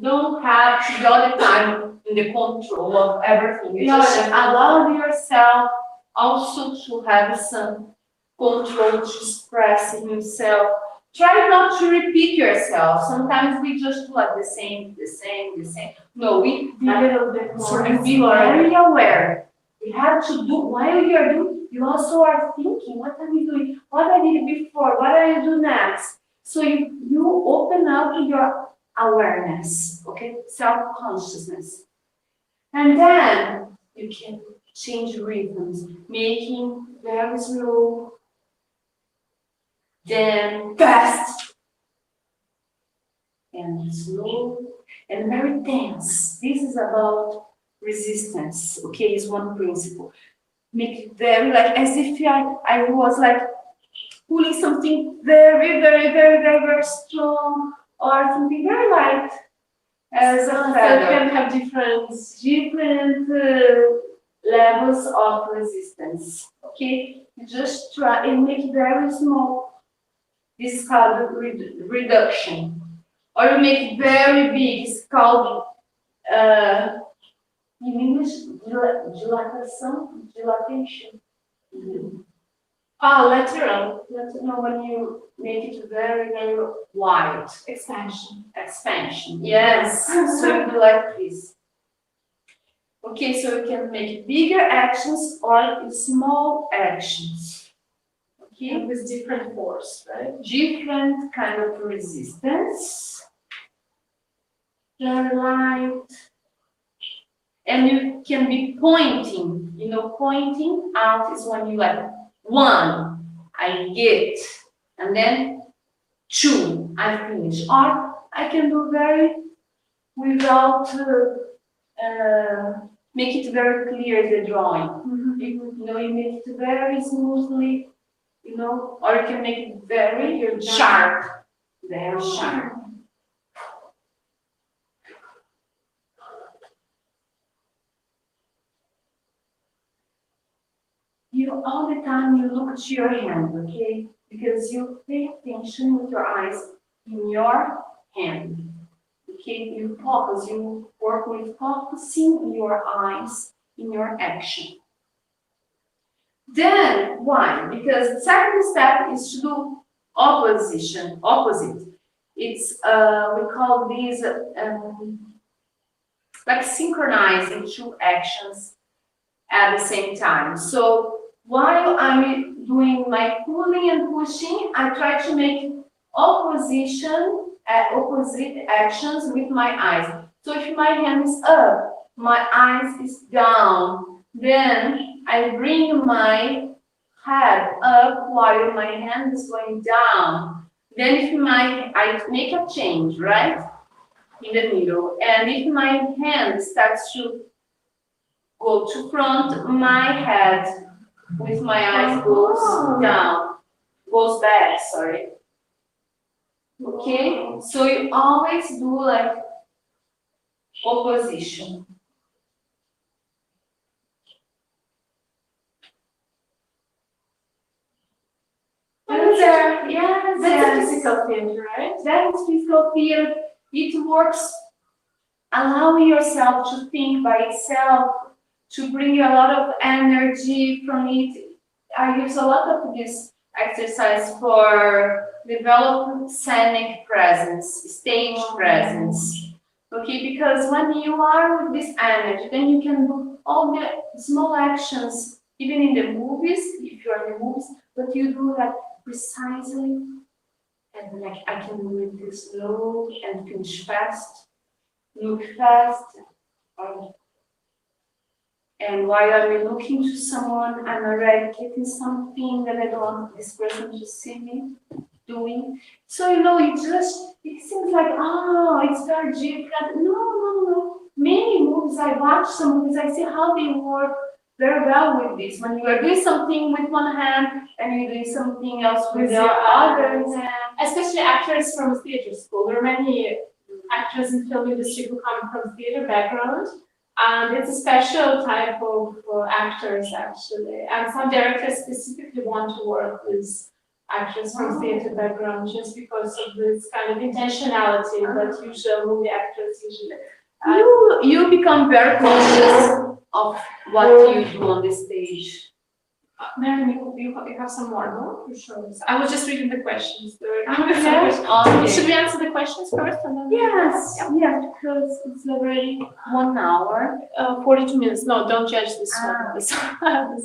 don't have to be all the time in the control of everything. You just allow yourself also to have some control to express himself. Try not to repeat yourself. Sometimes we just do like the same. No, we be a little bit more. So be very aware. We have to do while you are doing. You also are thinking, what are we doing? What I did before? What I do next? So you open up your awareness, okay, self-consciousness, and then you can change rhythms, making very slow, then fast, and slow, and very tense. This is about resistance, okay, is one principle. Make it very like as if I was like pulling something very strong, or something very light as a feather. So you can have different levels of resistance. Okay, you just try and make it very small. This is called reduction, or you make it very big. It's called in English dilatation. Lateral. When you make it very wide. Expansion. Yes. So you do like this. Okay, so you can make bigger actions or small actions. Okay, and with different force, right? Different kind of resistance. Very light. And you can be pointing. You know, pointing out is when you like 1, I get, and then 2, I finish. Or I can do very without make it very clear the drawing. Mm-hmm. You know, you make it very smoothly, you know, or you can make it very sharp. Very sharp. You all the time you look to your hand, okay? Because you pay attention with your eyes in your hand. Okay, you focus, you work with focusing your eyes in your action. Then, why? Because the second step is to do opposite. It's, we call these like synchronizing 2 actions at the same time. So, while I'm doing my pulling and pushing, I try to make opposite actions with my eyes. So if my hand is up, my eyes is down, then I bring my head up while my hand is going down. Then if I make a change, right? In the middle. And if my hand starts to go to front, my head with my eyes goes back, sorry. Okay, so you always do like opposition. That's a physical thing, right? That's physical theater. It works allowing yourself to think by itself, to bring a lot of energy from it. I use a lot of this exercise for developing scenic presence, stage presence. Okay, because when you are with this energy, then you can do all the small actions, even in the movies, if you're in the movies, but you do that precisely, and like I can do it this slow and finish fast, look fast, and while I'm looking to someone, I'm already getting something that I don't want this person to see me doing. So, you know, it seems like, oh, it's very different. No. many movies, I watch some movies, I see how they work very well with this. When you are doing something with one hand and you're doing something else with the other hand. Especially actors from theater school. There are many actors in film industry who come from theater background. And it's a special type of actors, actually. And some directors specifically want to work with actors from theater background just because of this kind of intentionality that usual movie actors usually. You become very conscious of what you do on the stage. Marilyn, you have some more, no? You sure? I was just reading the questions. Okay. Should we answer the questions first? And then Yes, yeah, because it's already 1 hour. 42 minutes. No, don't judge this one. This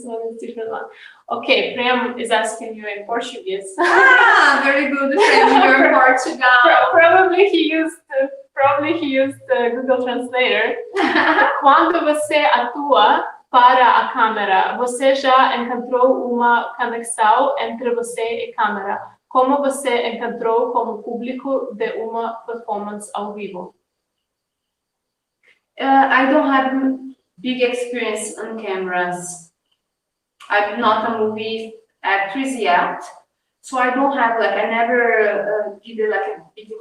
one is a different one. Okay, Prem is asking you in Portuguese. Very good. You're in Portugal. Probably he used Google Translator. Quando você atua para a câmera, você já encontrou uma conexão entre você e câmera? Como você encontrou como público de uma performance ao vivo? I don't have big experience on cameras. I'm not a movie actress yet, so I don't have I never did a big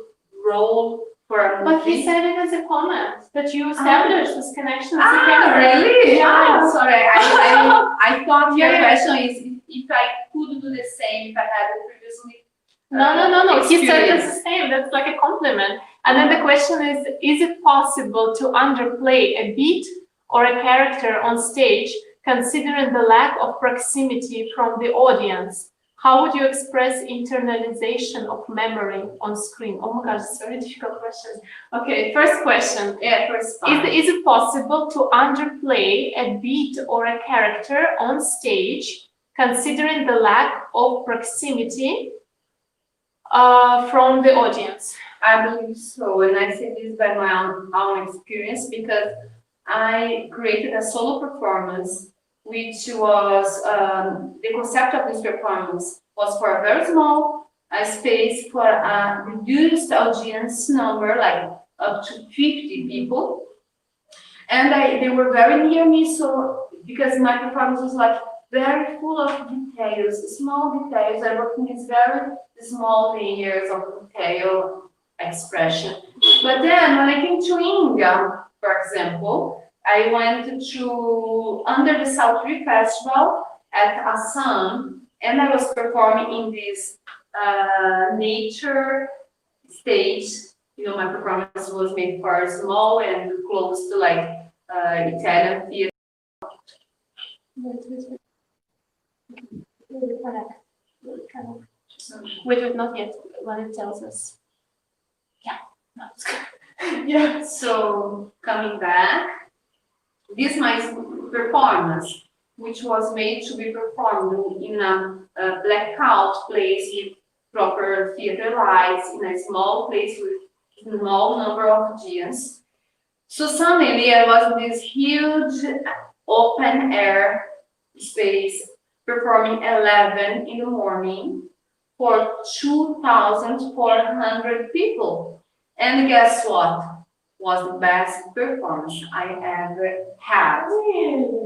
role for a movie. But he said it as a comment that you established this connection. Really? Yeah. Sorry, I thought your question is if I could do the same if I had it previously. No. He said it's the same. That's like a compliment. And then the question is it possible to underplay a beat or a character on stage considering the lack of proximity from the audience? How would you express internalization of memory on screen? Oh my gosh, it's very difficult questions. Okay, first question. Is it possible to underplay a beat or a character on stage considering the lack of proximity from the audience? I believe so, and I say this by my own experience because I created a solo performance, which was the concept of this performance was for a very small space for a reduced audience number, like up to 50 people, and they were very near me. So because my performance was very full of details, small details, I worked in these very small layers of detail expression. But then when I came to India, for example, I went to Under the Saltry Festival at Assam, and I was performing in this nature stage. My performance was made for small and close to Italian theater. Wait, not yet. When it tells us. Yeah. No, it's good. Yeah. So coming back, this is my performance, which was made to be performed in a blackout place with proper theater lights in a small place with a small number of audience. So suddenly I was in this huge open air space performing 11 in the morning for 2,400 people. And guess what? Was the best performance I ever had.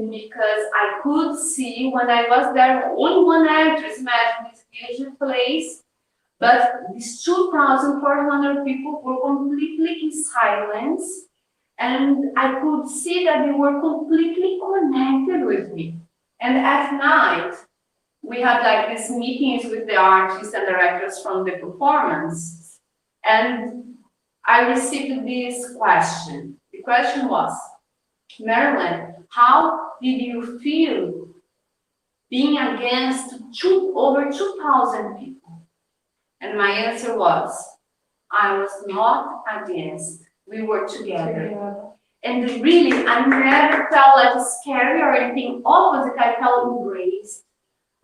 Because I could see when I was there, only one actress, imagine this huge place, but these 2,400 people were completely in silence, and I could see that they were completely connected with me. And at night, we had these meetings with the artists and directors from the performance, and I received this question. The question was, Marilyn, how did you feel being against over 2,000 people? And my answer was, I was not against. We were together. And really, I never felt scary or anything. Opposite, I felt embraced.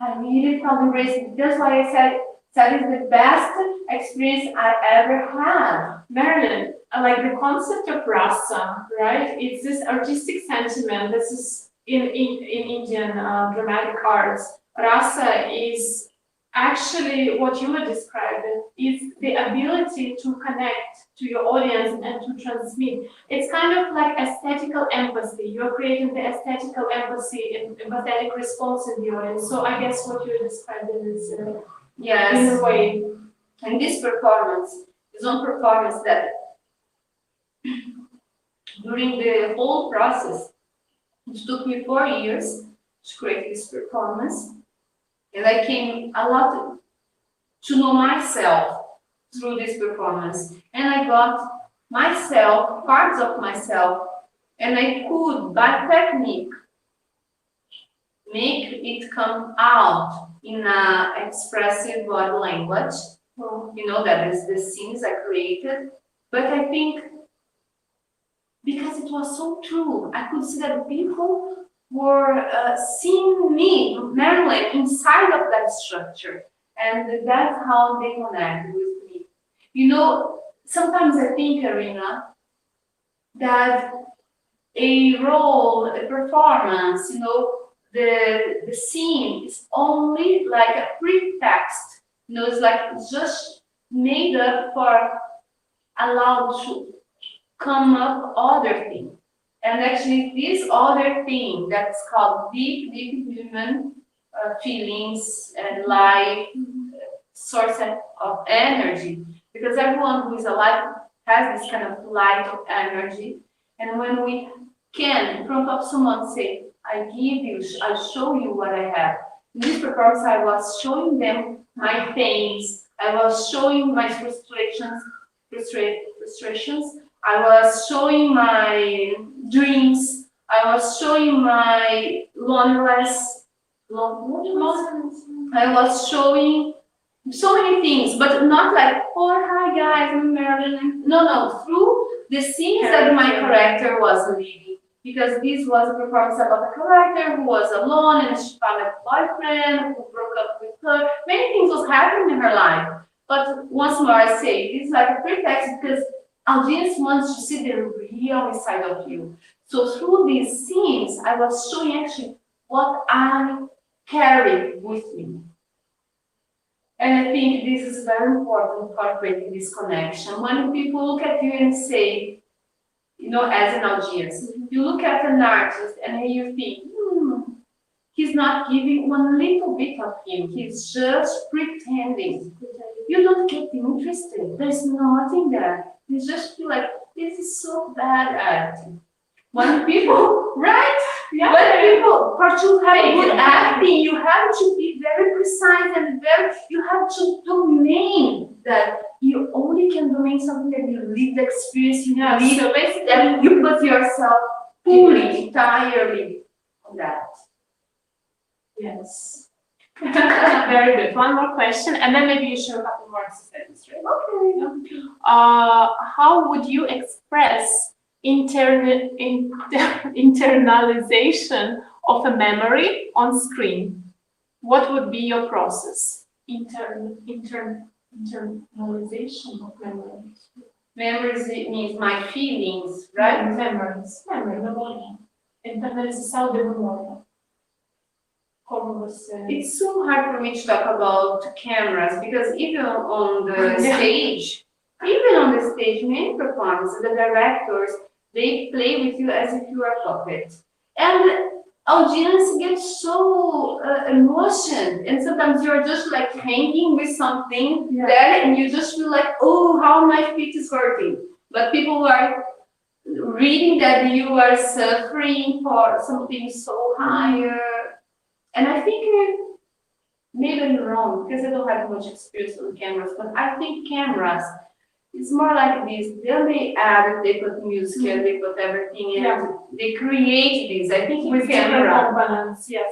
I really felt embraced. That's why I said it's the best experience I ever had. Marilyn, the concept of rasa, right? It's this artistic sentiment. This is in Indian dramatic arts. Rasa is actually what you were describing is the ability to connect to your audience and to transmit. It's kind of like aesthetical empathy. You're creating the aesthetical empathy and empathetic response in the audience. So I guess what you're describing is Yes. in a way. And this performance is one performance that during the whole process, it took me 4 years to create this performance. And I came a lot to know myself through this performance. And I got myself, parts of myself, and I could, by technique, make it come out in an expressive body language. You know, that is the scenes I created. But I think because it was so true, I could see that people were seeing me, Marilyn, inside of that structure. And that's how they connect with me. You know, sometimes I think, Arina, that a role, a performance, you know, the scene is only like a pretext. You know, it's like just made up for allowed to come up other thing. And actually this other thing that's called deep human feelings and life, source of energy. Because everyone who is alive has this kind of light of energy. And when we can, in front of someone, say, I give you, I show you what I have. In this performance, I was showing them my pains. I was showing my frustrations. I was showing my dreams. I was showing my loneliness. I was showing so many things, but not like, oh, hi guys, I'm Marilyn. No, through the scenes that my character was living. Because this was a performance about a character who was alone and she found a boyfriend who broke up with her. Many things was happening in her life. But once more, I say, this is like a pretext because audience wants to see the real side of you. So through these scenes, I was showing actually what I carry with me. And I think this is very important for creating this connection. When people look at you and say, you know, as an audience, you look at an artist and you think, he's not giving one little bit of him. He's just pretending. You don't get interested. There's nothing there. You just feel like, this is so bad acting. When people, right? Yeah. When people, for to have good acting, you have to be very precise and you have to domain that you only can domain something that you live the experience, you live, so basically that you put yourself fully, entirely on that. Yes. Very good. One more question, and then maybe you show a couple more exercises, right? Okay. How would you express internalization of a memory on screen? What would be your process? Internalization of memories. Memories means my feelings, right? Memories. Memory. Internalização de memória. It's so hard for me to talk about cameras because even on the stage, many performances, the directors, they play with you as if you are a puppet. And the audience gets so emotional, and sometimes you're just like hanging with something there, and you just feel like, oh, how my feet is hurting. But people are reading that you are suffering for something so higher. And I think maybe I'm wrong because I don't have much experience on cameras, but I think cameras, it's more like this. Then they add, they put music and they put everything in. They create this. I think with camera. Components. Yes.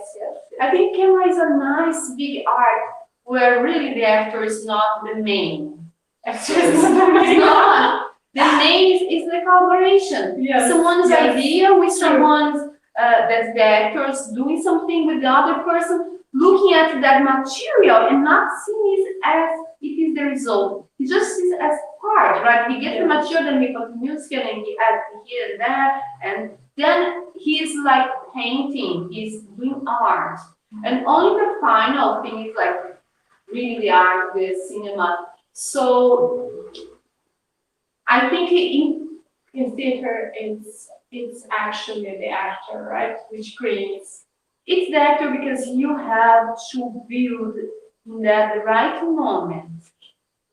I think camera is a nice big art where really the actor is not the main. It's not. The main is the collaboration. Yes. Someone's idea with someone's that's the actors doing something with the other person, looking at that material and not seeing it as it is the result. He just sees it as part, right? He gets the material, then he puts music and he adds here and there, and then he's like painting, he's doing art. And only the final thing is like really the art, the cinema. So I think In theater, it's actually the actor, right, which creates. it's the actor because you have to build in that right moment,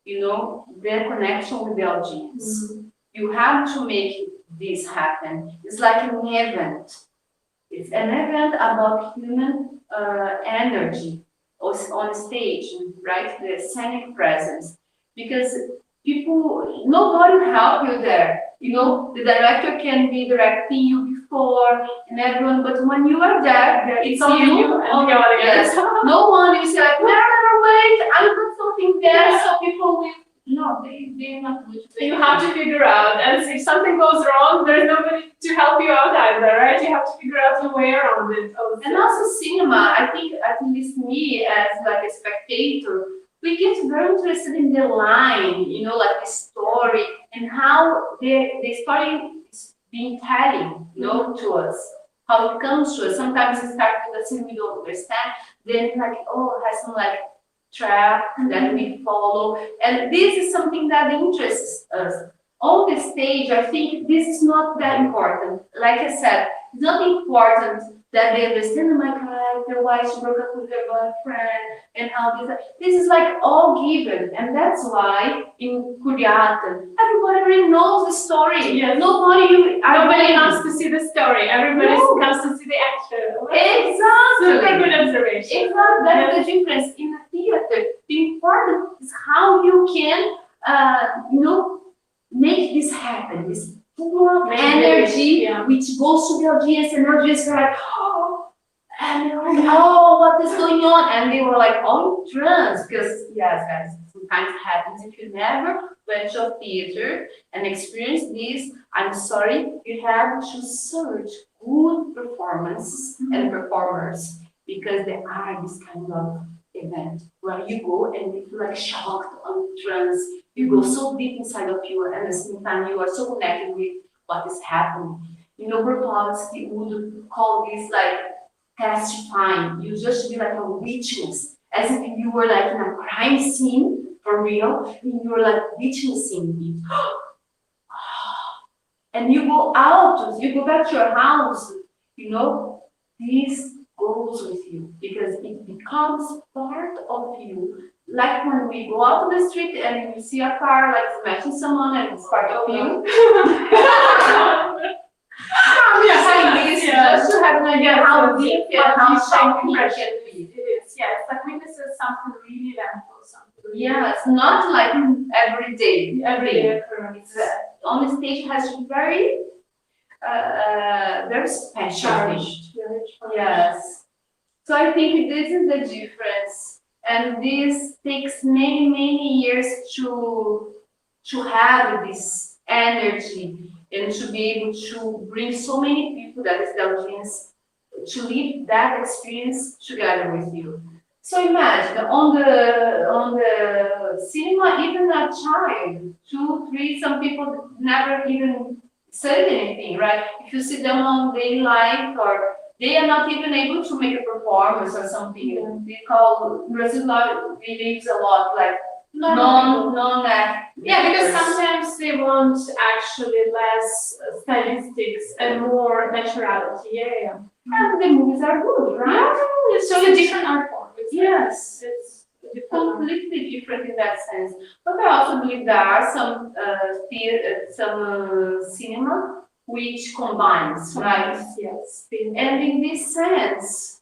you know, the connection with the audience. Mhm. You have to make this happen. It's like an event. It's an event about human energy on stage, right? The scenic presence. Because people, nobody will help you there. You know, the director can be directing you before and everyone, but when you are there, it's only you you and the audience. No one is like, no, wait, I put something there, so people will. No, they're not good. You have to figure out, and if something goes wrong, there's nobody to help you out either, right? You have to figure out your way around it. And also cinema, I think at least me as like a spectator, we get very interested in the line, you know, like the story and how the story is being telling, you know, to us, how it comes to us. Sometimes it starts with a scene we don't understand, then like, oh, it has some like track that we follow, and this is something that interests us. On the stage, I think this is not that important. Like I said, it's not important that they understand my character, why she broke up with her boyfriend, and how this is like all given, and that's why in Kudiyatham, everybody already knows the story. Yes. Nobody comes to see the story. Everybody comes to see the action. Exactly. Super good observation. Exactly. That's the difference in the theater. The important is how you can, you know, make this happen. This full of energy, which goes to the audience, and the audience are like, oh, and they're like, oh, what is going on? And they were like all in trance, because yes, guys, sometimes it happens. If you never went to a theater and experienced this, I'm sorry, you have to search good performances and performers, because there are this kind of event where you go and you feel like shocked on trance. You go so deep inside of you, and at the same time you are so connected with what is happening. You know, Berkowski would call this like testifying. You just be like a witness, as if you were like in a crime scene for real, and you were like witnessing it. And you go out, you go back to your house, you know, this goes with you because it becomes part of you. Like when we go out on the street and we see a car like smashing someone and it's part of you. Just to have an idea how deep and how shocking it can be. It is, yeah. It's like witnesses something really eventful, something. Yeah, it's not like every day. It's on the stage has to be very, very special. charged. Yes. So I think this is the difference, and this takes many, many years to have this energy and to be able to bring so many people, that is the audience, to live that experience together with you. So imagine on the cinema, even a child, 2, 3, some people never even said anything, right? If you see them on daily life, or they are not even able to make a performance or something. They call Brazil believes a lot like non-act. Yeah, because sometimes they want actually less statistics and more naturality. Yeah. And the movies are good, right? Yeah, it's a different art form. Yes, It's completely different in that sense. But I also believe there are some cinema which combines, right? Yes. And in this sense,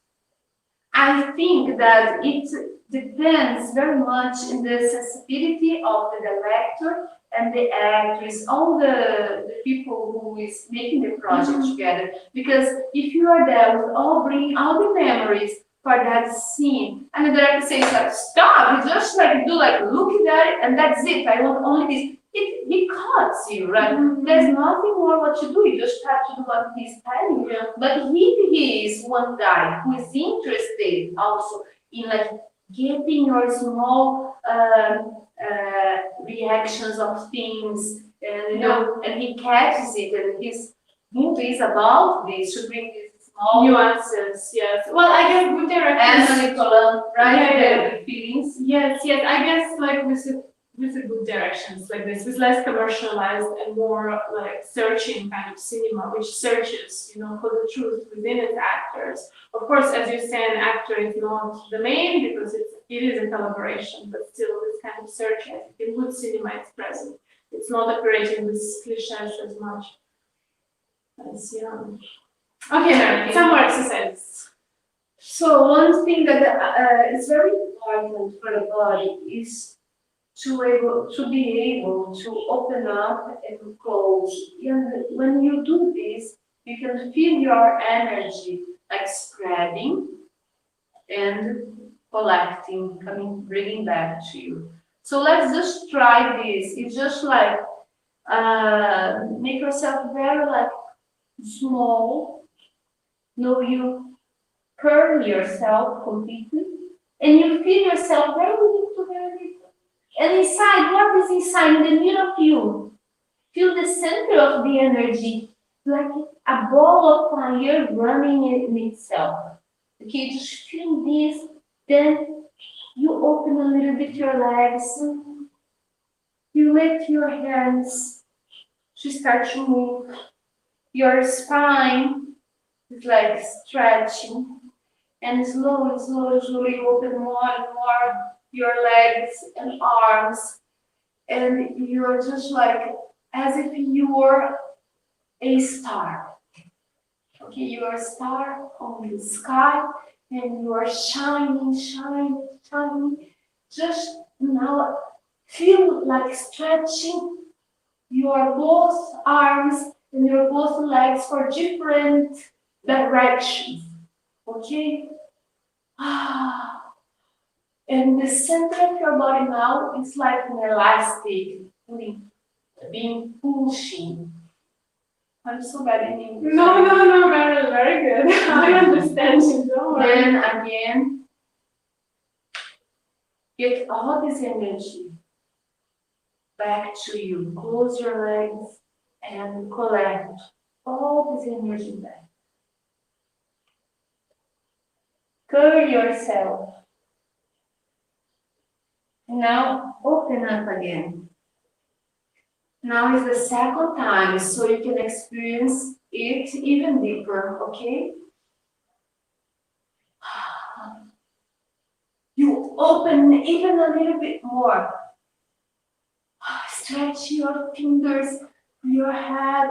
I think that it depends very much in the sensibility of the director and the actors, all the people who is making the project together. Because if you are there with bringing all the memories for that scene, and the director says like, stop, you just like do like looking at it and that's it, I want only this. He cuts you, right? There's nothing more what you do, you just have to do what he's telling you. But if he is one guy who is interested also in like getting your small reactions of things, and you know, and he catches it, and his movie is about this, to bring this small nuances. Yes. Well, I guess good directions. and manipulate, right? Yeah. The feelings. Yes, yes. I guess like with the good directions like this, with less commercialized and more like searching kind of cinema, which searches, for the truth within its actors. Of course, as you say, an actor is not the main because it is a collaboration, but still this kind of search, I think in good cinema it's present. It's not operating with cliches as much as Okay, Marilyn, some more exercises. So one thing that is very important for the body is to be able to open up and close. And when you do this, you can feel your energy like spreading and collecting, bringing back to you. So let's just try this. It's just like make yourself very like small. No, you curl yourself completely, and you feel yourself very little, very little. And inside, what is inside, in the middle of you? Feel the center of the energy, like a ball of fire running in itself. Okay, just feel this. Then you open a little bit your legs. You lift your hands to start to move. Your spine is like stretching. And slowly, slowly, slowly open more and more your legs and arms. And you're just like, as if you're a star. Okay, you're a star on the sky and you're shining, shining, shining. Just now feel like stretching your both arms and your both legs for different directions. Okay? And the center of your body now is like an elastic being pushing. I'm so bad in English. No, Marilyn, very good. I understand you, don't worry. Then again, get all this energy back to you. Close your legs and collect all this energy back. Curl yourself. Now open up again. Now is the second time, so you can experience it even deeper, okay? You open even a little bit more. Stretch your fingers, your head.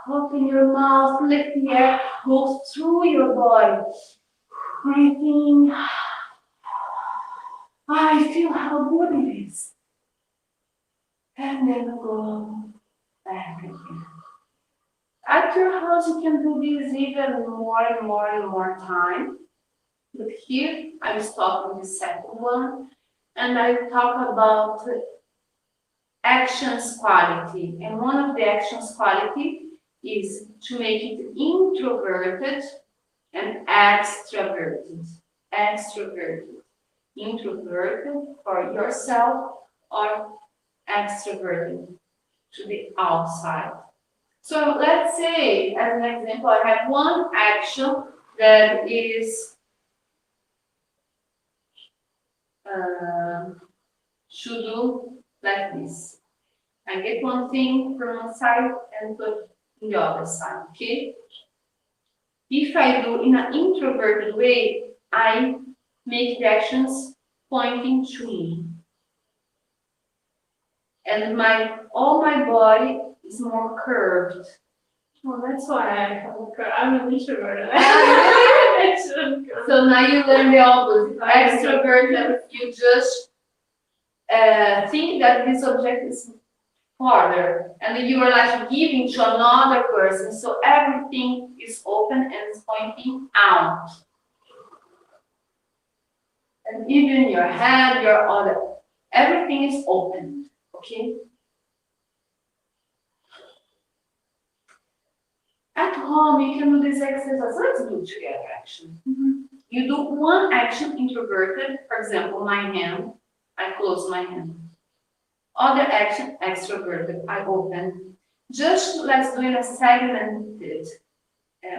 Open your mouth, let the air go through your body. Breathe in. I feel how good it is. And then go back again. At your house, you can do this even more and more and more time. But here, I was talking the second one, and I talk about actions quality. And one of the actions quality is to make it introverted and extroverted. Extroverted. Introverted for yourself or extroverted to the outside. So let's say, as an example, I have one action that is to do like this. I get one thing from one side and put in the other side, okay? If I do in an introverted way, I make the actions pointing to me. And all my body is more curved. Well, that's why I'm an introvert. So now you learn the opposite. Extrovert, you just think that this object is farther, and then you are like giving to another person. So everything is open and is pointing out. And even your head, your other, everything is open. Okay? At home, you can do this exercise. Let's do it together, actually. You do one action introverted, for example, my hand, I close my hand. Other action extroverted, I open. Just let's do it a segmented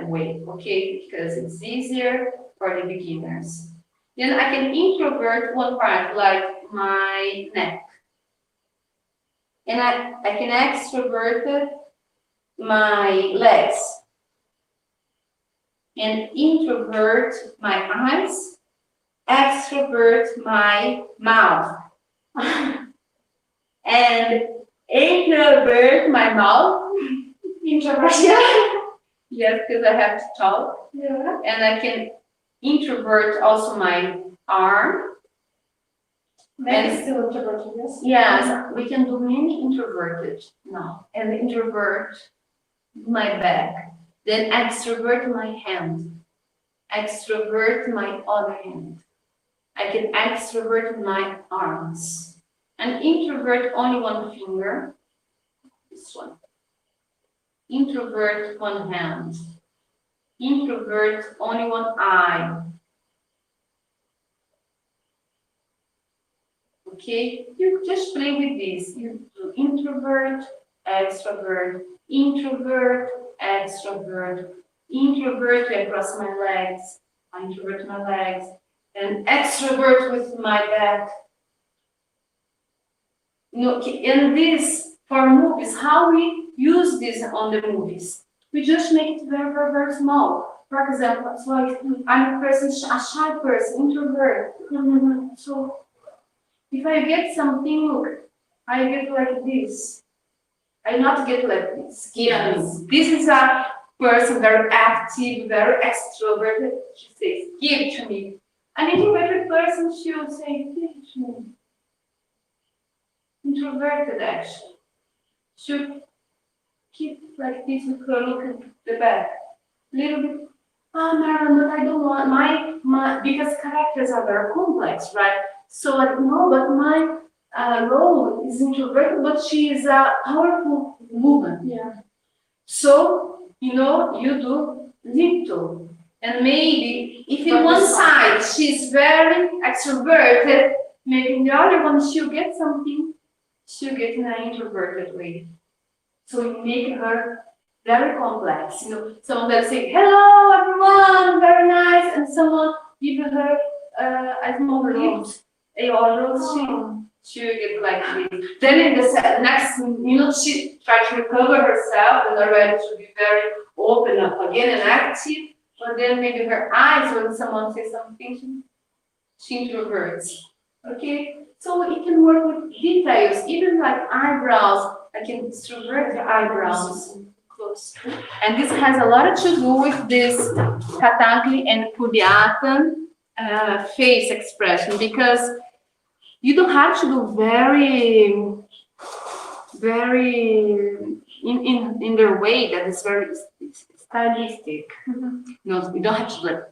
way, okay? Because it's easier for the beginners. Then I can introvert one part, like my neck. And I can extrovert my legs. And introvert my eyes, extrovert my mouth. And introvert my mouth. Introversion. Yes, because I have to talk. Yeah. And I can introvert also my arm. Maybe still introverted, yes? Yes, we can do many introverted now. And introvert my back. Then extrovert my hand. Extrovert my other hand. I can extrovert my arms. And introvert only one finger. This one. Introvert one hand. Introvert only one eye. Okay, you just play with this. You do introvert, extrovert, introvert, extrovert, introvert. I cross my legs. I introvert my legs. And extrovert with my back. And this for movies, how we use this on the movies. We just make it very, very, very small. For example, it's like I'm a person, a shy person, introvert. So if I get something, look, I get like this. I not get like this. Yes. This is a person very active, very extroverted. She says, give it to me. An introverted person, she will say, give it to me. Introverted actually. Should keep like this with her look at the back. Little bit. Marilyn, but I don't want my because characters are very complex, right? So like no, but my role is introverted, but she is a powerful woman. Yeah. So you do little, and maybe if in one side she's very extroverted, maybe in the other one she'll get something. She'll get in an introverted way. So you make her very complex. Someone that say, hello everyone, very nice, and someone give her a small gift, a rose, she'll get like this. Then in the next minute, she tries to recover herself and already to be very open up again and active. But then maybe her eyes, when someone says something, she introverts. Okay? So it can work with details, even like eyebrows. I can extrovert the eyebrows. Close. And this has a lot to do with this Kathakali and Kudiyatham face expression, because you don't have to do very in their way that is very stylistic. No, you don't have to do it.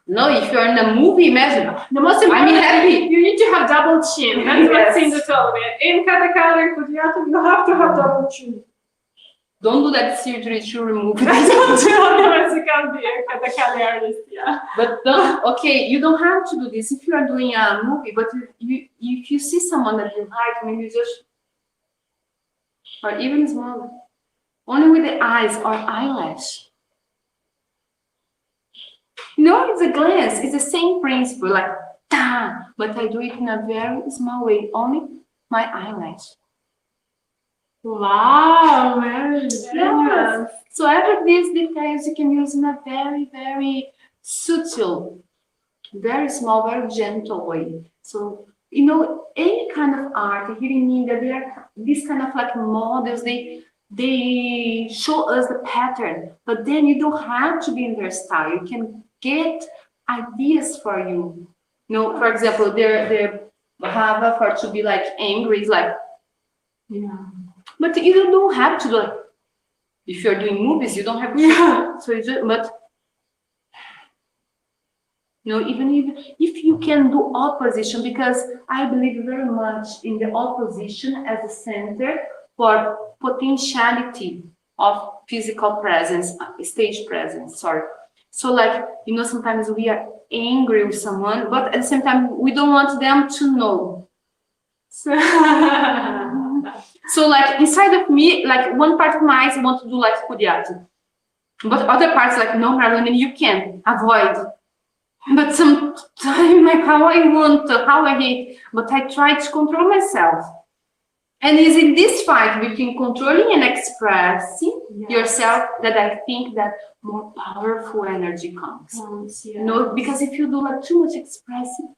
No, if you're in a movie, imagine. The most important happy. You need to have double chin. That's Yes. what Cindy told me. In Kathakali and Kudiyatham, you have to have double chin. Don't do that surgery to remove it. Otherwise you can't be a Kathakali artist, yeah. But you don't have to do this if you are doing a movie. But if you see someone that you like, maybe just, or even smaller, only with the eyes or eyelash. It's a glance. It's the same principle, like ta, but I do it in a very small way, only my eyelash. Wow, very Yes. So every these details you can use in a very, very subtle, very small, very gentle way. So any kind of art here in India, there are these kind of like models. They show us the pattern, but then you don't have to be in their style. You can get ideas for you. For example, their Bhava for to be like angry is like, but you don't have to do like, if you're doing movies, you don't have to. Yeah. So even if you can do opposition, because I believe very much in the opposition as a center for potentiality of physical presence, stage presence, sorry. So like, sometimes we are angry with someone, but at the same time, we don't want them to know. So like inside of me, like one part of my eyes want to do like Kudiyatham. But other parts like, no, Marilyn, you can avoid. But sometimes like how I want, how I hate, but I try to control myself. And it's in this fight between controlling and expressing yourself that I think that more powerful energy comes. You know, because if you do like too much expressing,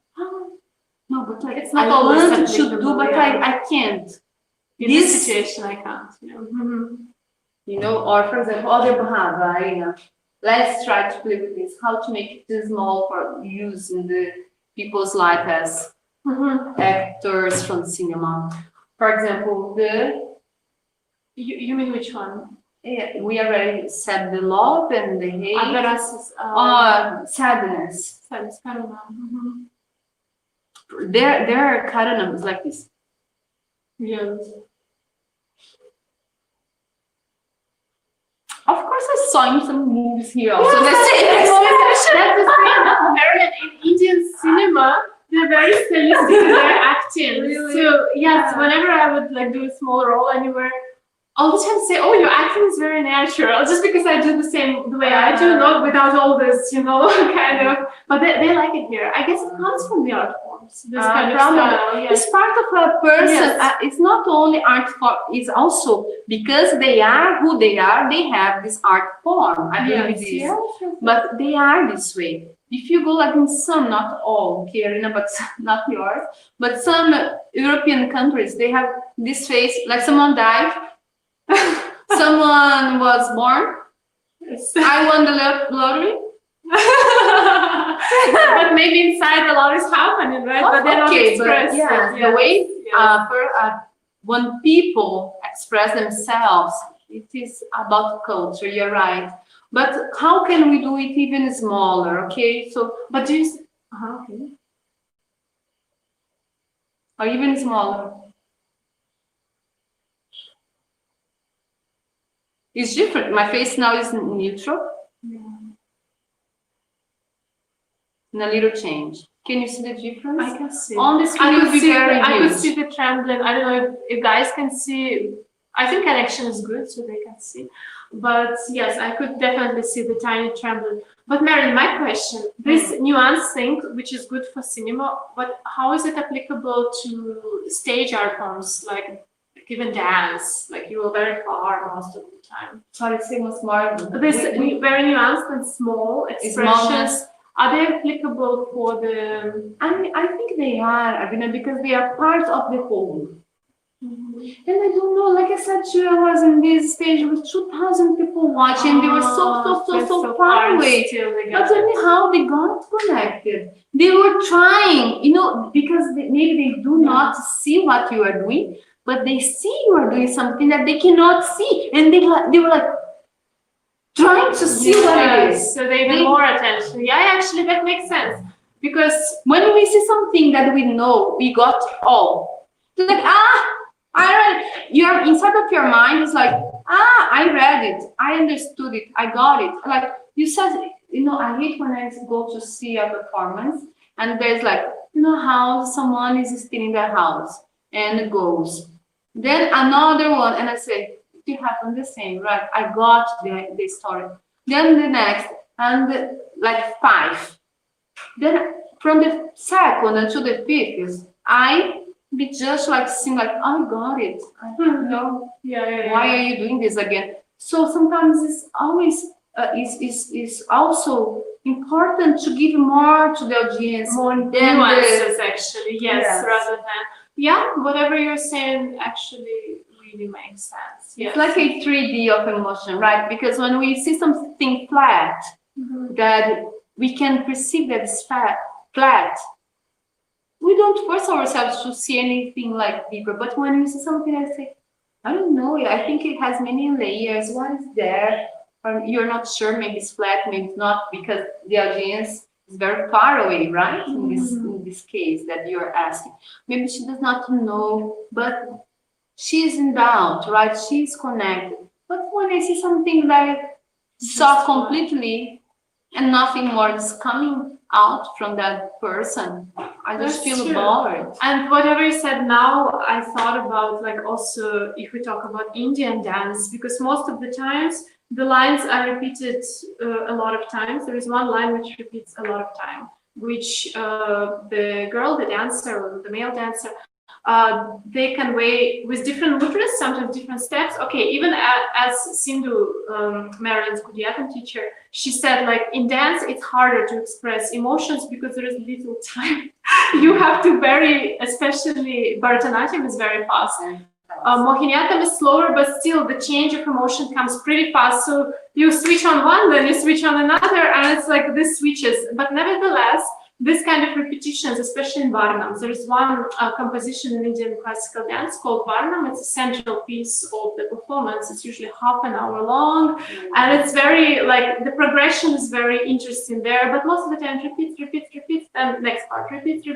no, but like it's not I always want to do, but I can't. In this situation, I can't. You know, or for example, other Abhinaya. Let's try to play with this. How to make it small for use in the people's life as actors from cinema. For example, you mean which one? Yeah, we already said the love and the hate. Sadness. Sadness, karuna. There are karanams like this. Yes. Of course, I saw in some movies here also. That's the thing. Marilyn, in Indian cinema, they're very stylistic in their acting. Really? So yes, whenever I would like do a small role anywhere, all the time say, "Oh, your acting is very natural," just because I do the way I do, not without all this, kind of. But they like it here. I guess it comes from the art forms. This kind of style. Yes. It's part of a person. Yes. It's not only art form. It's also because they are who they are. They have this art form. I believe this. Yes. But they are this way. If you go like in some, not all, Karina, but not yours, but some European countries, they have this face like someone died. Someone was born. I won the lottery. But maybe inside a lot is happening, right? But they're not expressed. The way when people express themselves, it is about culture. You're right. But how can we do it even smaller? Okay, so but do you? Okay. Or even smaller. It's different. My face now is neutral. And a little change. Can you see the difference? I can see. On the screen, I could see the trembling. I don't know if guys can see. I think connection is good, so they can see. But yes, I could definitely see the tiny trembling. But Marilyn, my question: this nuance thing, which is good for cinema, but how is it applicable to stage art forms like even dance? Like you were very far most of the time. Sorry, say once more. This very nuanced and small expressions. Are they applicable for the? I think they are, Abhinaya, because they are part of the whole. And I don't know, like I said to you, I was in this stage with 2,000 people watching. They were so far away. But tell me how they got connected. They were trying, because maybe they do not see what you are doing, but they see you are doing something that they cannot see. And they were like, trying to see what it is. So they pay more attention. Yeah, actually, that makes sense. Because when we see something that we know, we got all. It's like, I read it. You're inside of your mind is like, I read it. I understood it. I got it. Like you said, I hate when I go to see a performance and there's like, how someone is still in their house and it goes. Then another one, and I say, it happened the same, right? I got the story. Then the next, and like 5. Then from the second until the 5th, I be just like seem like I got it. I don't know. Why are you doing this again? So sometimes it's always is also important to give more to the audience, more nuances actually. Yes, rather than whatever you're saying actually really makes sense. Yes. It's like a 3D of emotion, right? Because when we see something flat, that we can perceive that it's flat, we don't force ourselves to see anything like deeper. But when we see something, I say, I don't know, I think it has many layers. What is there? Or you're not sure, maybe it's flat, maybe it's not, because the audience is very far away, right? In this case that you're asking. Maybe she does not know, but she's in doubt, right? She's connected. But when I see something that I saw completely and nothing more is coming out from that person, I just That's feel true. bored. And whatever you said now, I thought about like also if we talk about Indian dance, because most of the times the lines are repeated a lot of times. There is one line which repeats a lot of time, which the girl, the dancer, or the male dancer, they convey with different mudras, sometimes different steps. Okay, even as Sindhu, Marilyn's Kudiyatham teacher, she said like in dance it's harder to express emotions because there is little time. You have to especially Bharatanatyam is very fast. Mohiniyattam is slower, but still the change of emotion comes pretty fast. So you switch on one, then you switch on another, and it's like this switches. But nevertheless, this kind of repetitions, especially in Varnams, there is one composition in Indian classical dance called Varnam. It's a central piece of the performance. It's usually half an hour long, and it's very like the progression is very interesting there. But most of the time, repeats, then next part, repeats.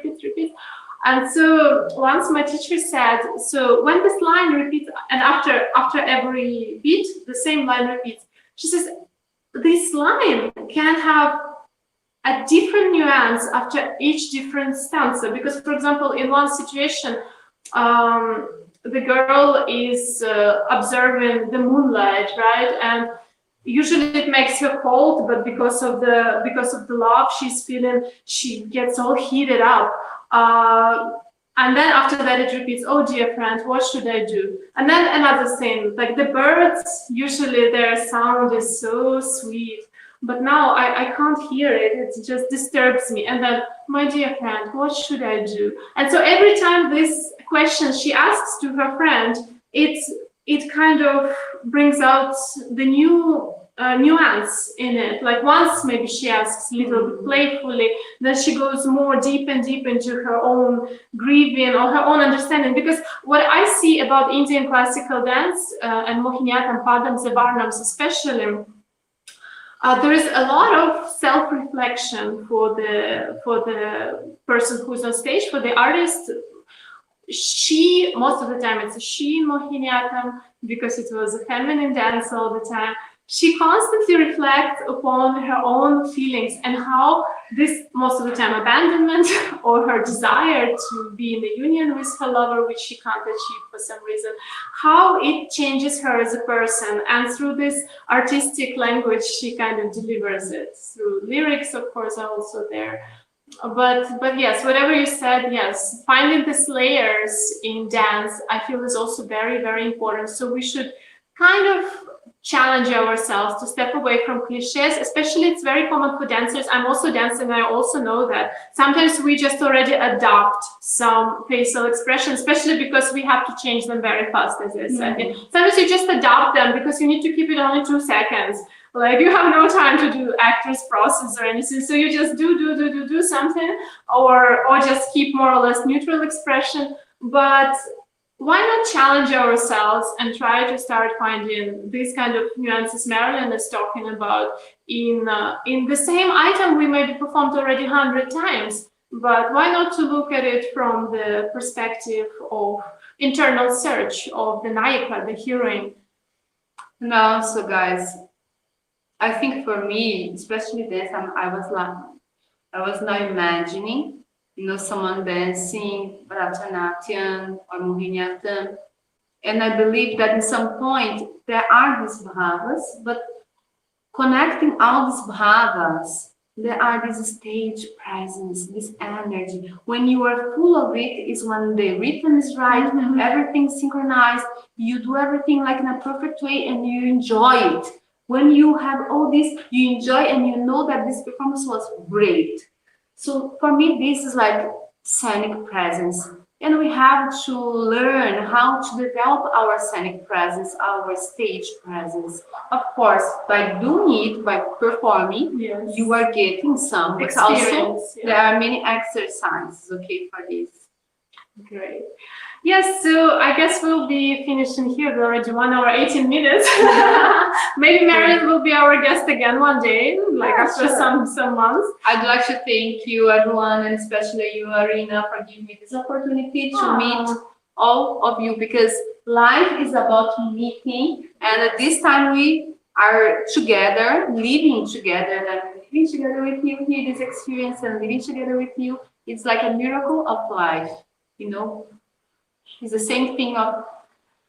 And so once my teacher said, so when this line repeats, and after every beat, the same line repeats, she says, this line can have a different nuance after each different stanza. Because, for example, in one situation, the girl is observing the moonlight, right? And usually it makes her cold, but because of the love she's feeling, she gets all heated up. And then after that it repeats, oh dear friend, what should I do? And then another thing, like the birds, usually their sound is so sweet, but now I can't hear it, it just disturbs me. And then, my dear friend, what should I do? And so every time this question she asks to her friend, it kind of brings out the new nuance in it. Like once maybe she asks a little bit playfully, then she goes more deep and deep into her own grieving or her own understanding. Because what I see about Indian classical dance and Mohiniyattam, Padams, Varnams especially, there is a lot of self-reflection for the person who's on stage, for the artist. Most of the time it's a she in Mohiniyattam, because it was a feminine dance all the time. She constantly reflects upon her own feelings and how this, most of the time, abandonment or her desire to be in a union with her lover, which she can't achieve for some reason, how it changes her as a person. And through this artistic language, she kind of delivers it. Through lyrics, of course, are also there. But yes, whatever you said, yes, finding these layers in dance, I feel is also very, very important. So we should kind of challenge ourselves to step away from cliches. Especially, it's very common for dancers. I'm also dancing, I also know that sometimes we just already adopt some facial expressions, especially because we have to change them very fast, as I said. Sometimes you just adopt them because you need to keep it only 2 seconds. Like you have no time to do actress process or anything, so you just do something, or just keep more or less neutral expression. But why not challenge ourselves and try to start finding these kind of nuances Marilyn is talking about in the same item we maybe performed already 100 times, but why not to look at it from the perspective of internal search of the Nayika, the heroine? No, so guys, I think for me, especially this, I was now imagining, someone dancing Bharatanatyam or Mohiniyattam, and I believe that at some point there are these bhavas, but connecting all these bhavas, there are this stage presence, this energy. When you are full of it is when the rhythm is right, everything's synchronized, you do everything like in a perfect way and you enjoy it. When you have all this, you enjoy and you know that this performance was great. So for me, this is like scenic presence. And we have to learn how to develop our scenic presence, our stage presence. Of course, by doing it, by performing, yes, you are getting some. But also, there are many exercises, okay, for this. Great. Yes, so I guess we'll be finishing here. We're already 1 hour, 18 minutes. Maybe Marilyn will be our guest again one day, like after some months. I'd like to thank you, everyone, and especially you, Arina, for giving me this opportunity to meet all of you, because life is about meeting, and at this time we are together, living together, and living together with you here, this experience and living together with you, it's like a miracle of life, you know. It's the same thing of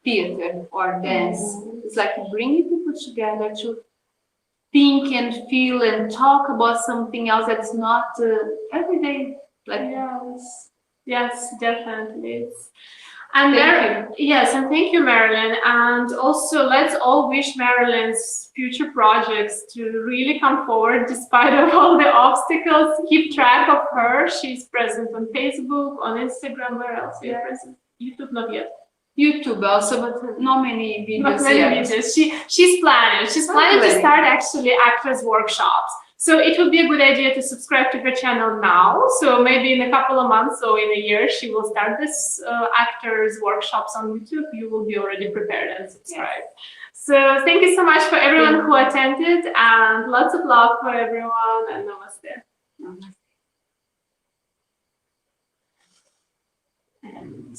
theater or dance. It's like bringing people together to think and feel and talk about something else that's not everyday. Like yes, definitely. Yes, and thank you, Marilyn. And also, let's all wish Marilyn's future projects to really come forward despite of all the obstacles. Keep track of her. She's present on Facebook, on Instagram. Where else are you present? YouTube, not yet. YouTube also, but not many videos. Not many videos. She's planning. She's planning to start actually actors workshops. So it would be a good idea to subscribe to her channel now. So maybe in a couple of months or in a year, she will start this actors workshops on YouTube. You will be already prepared and subscribed. So thank you so much for everyone who attended, and lots of love for everyone, and namaste. Namaste. And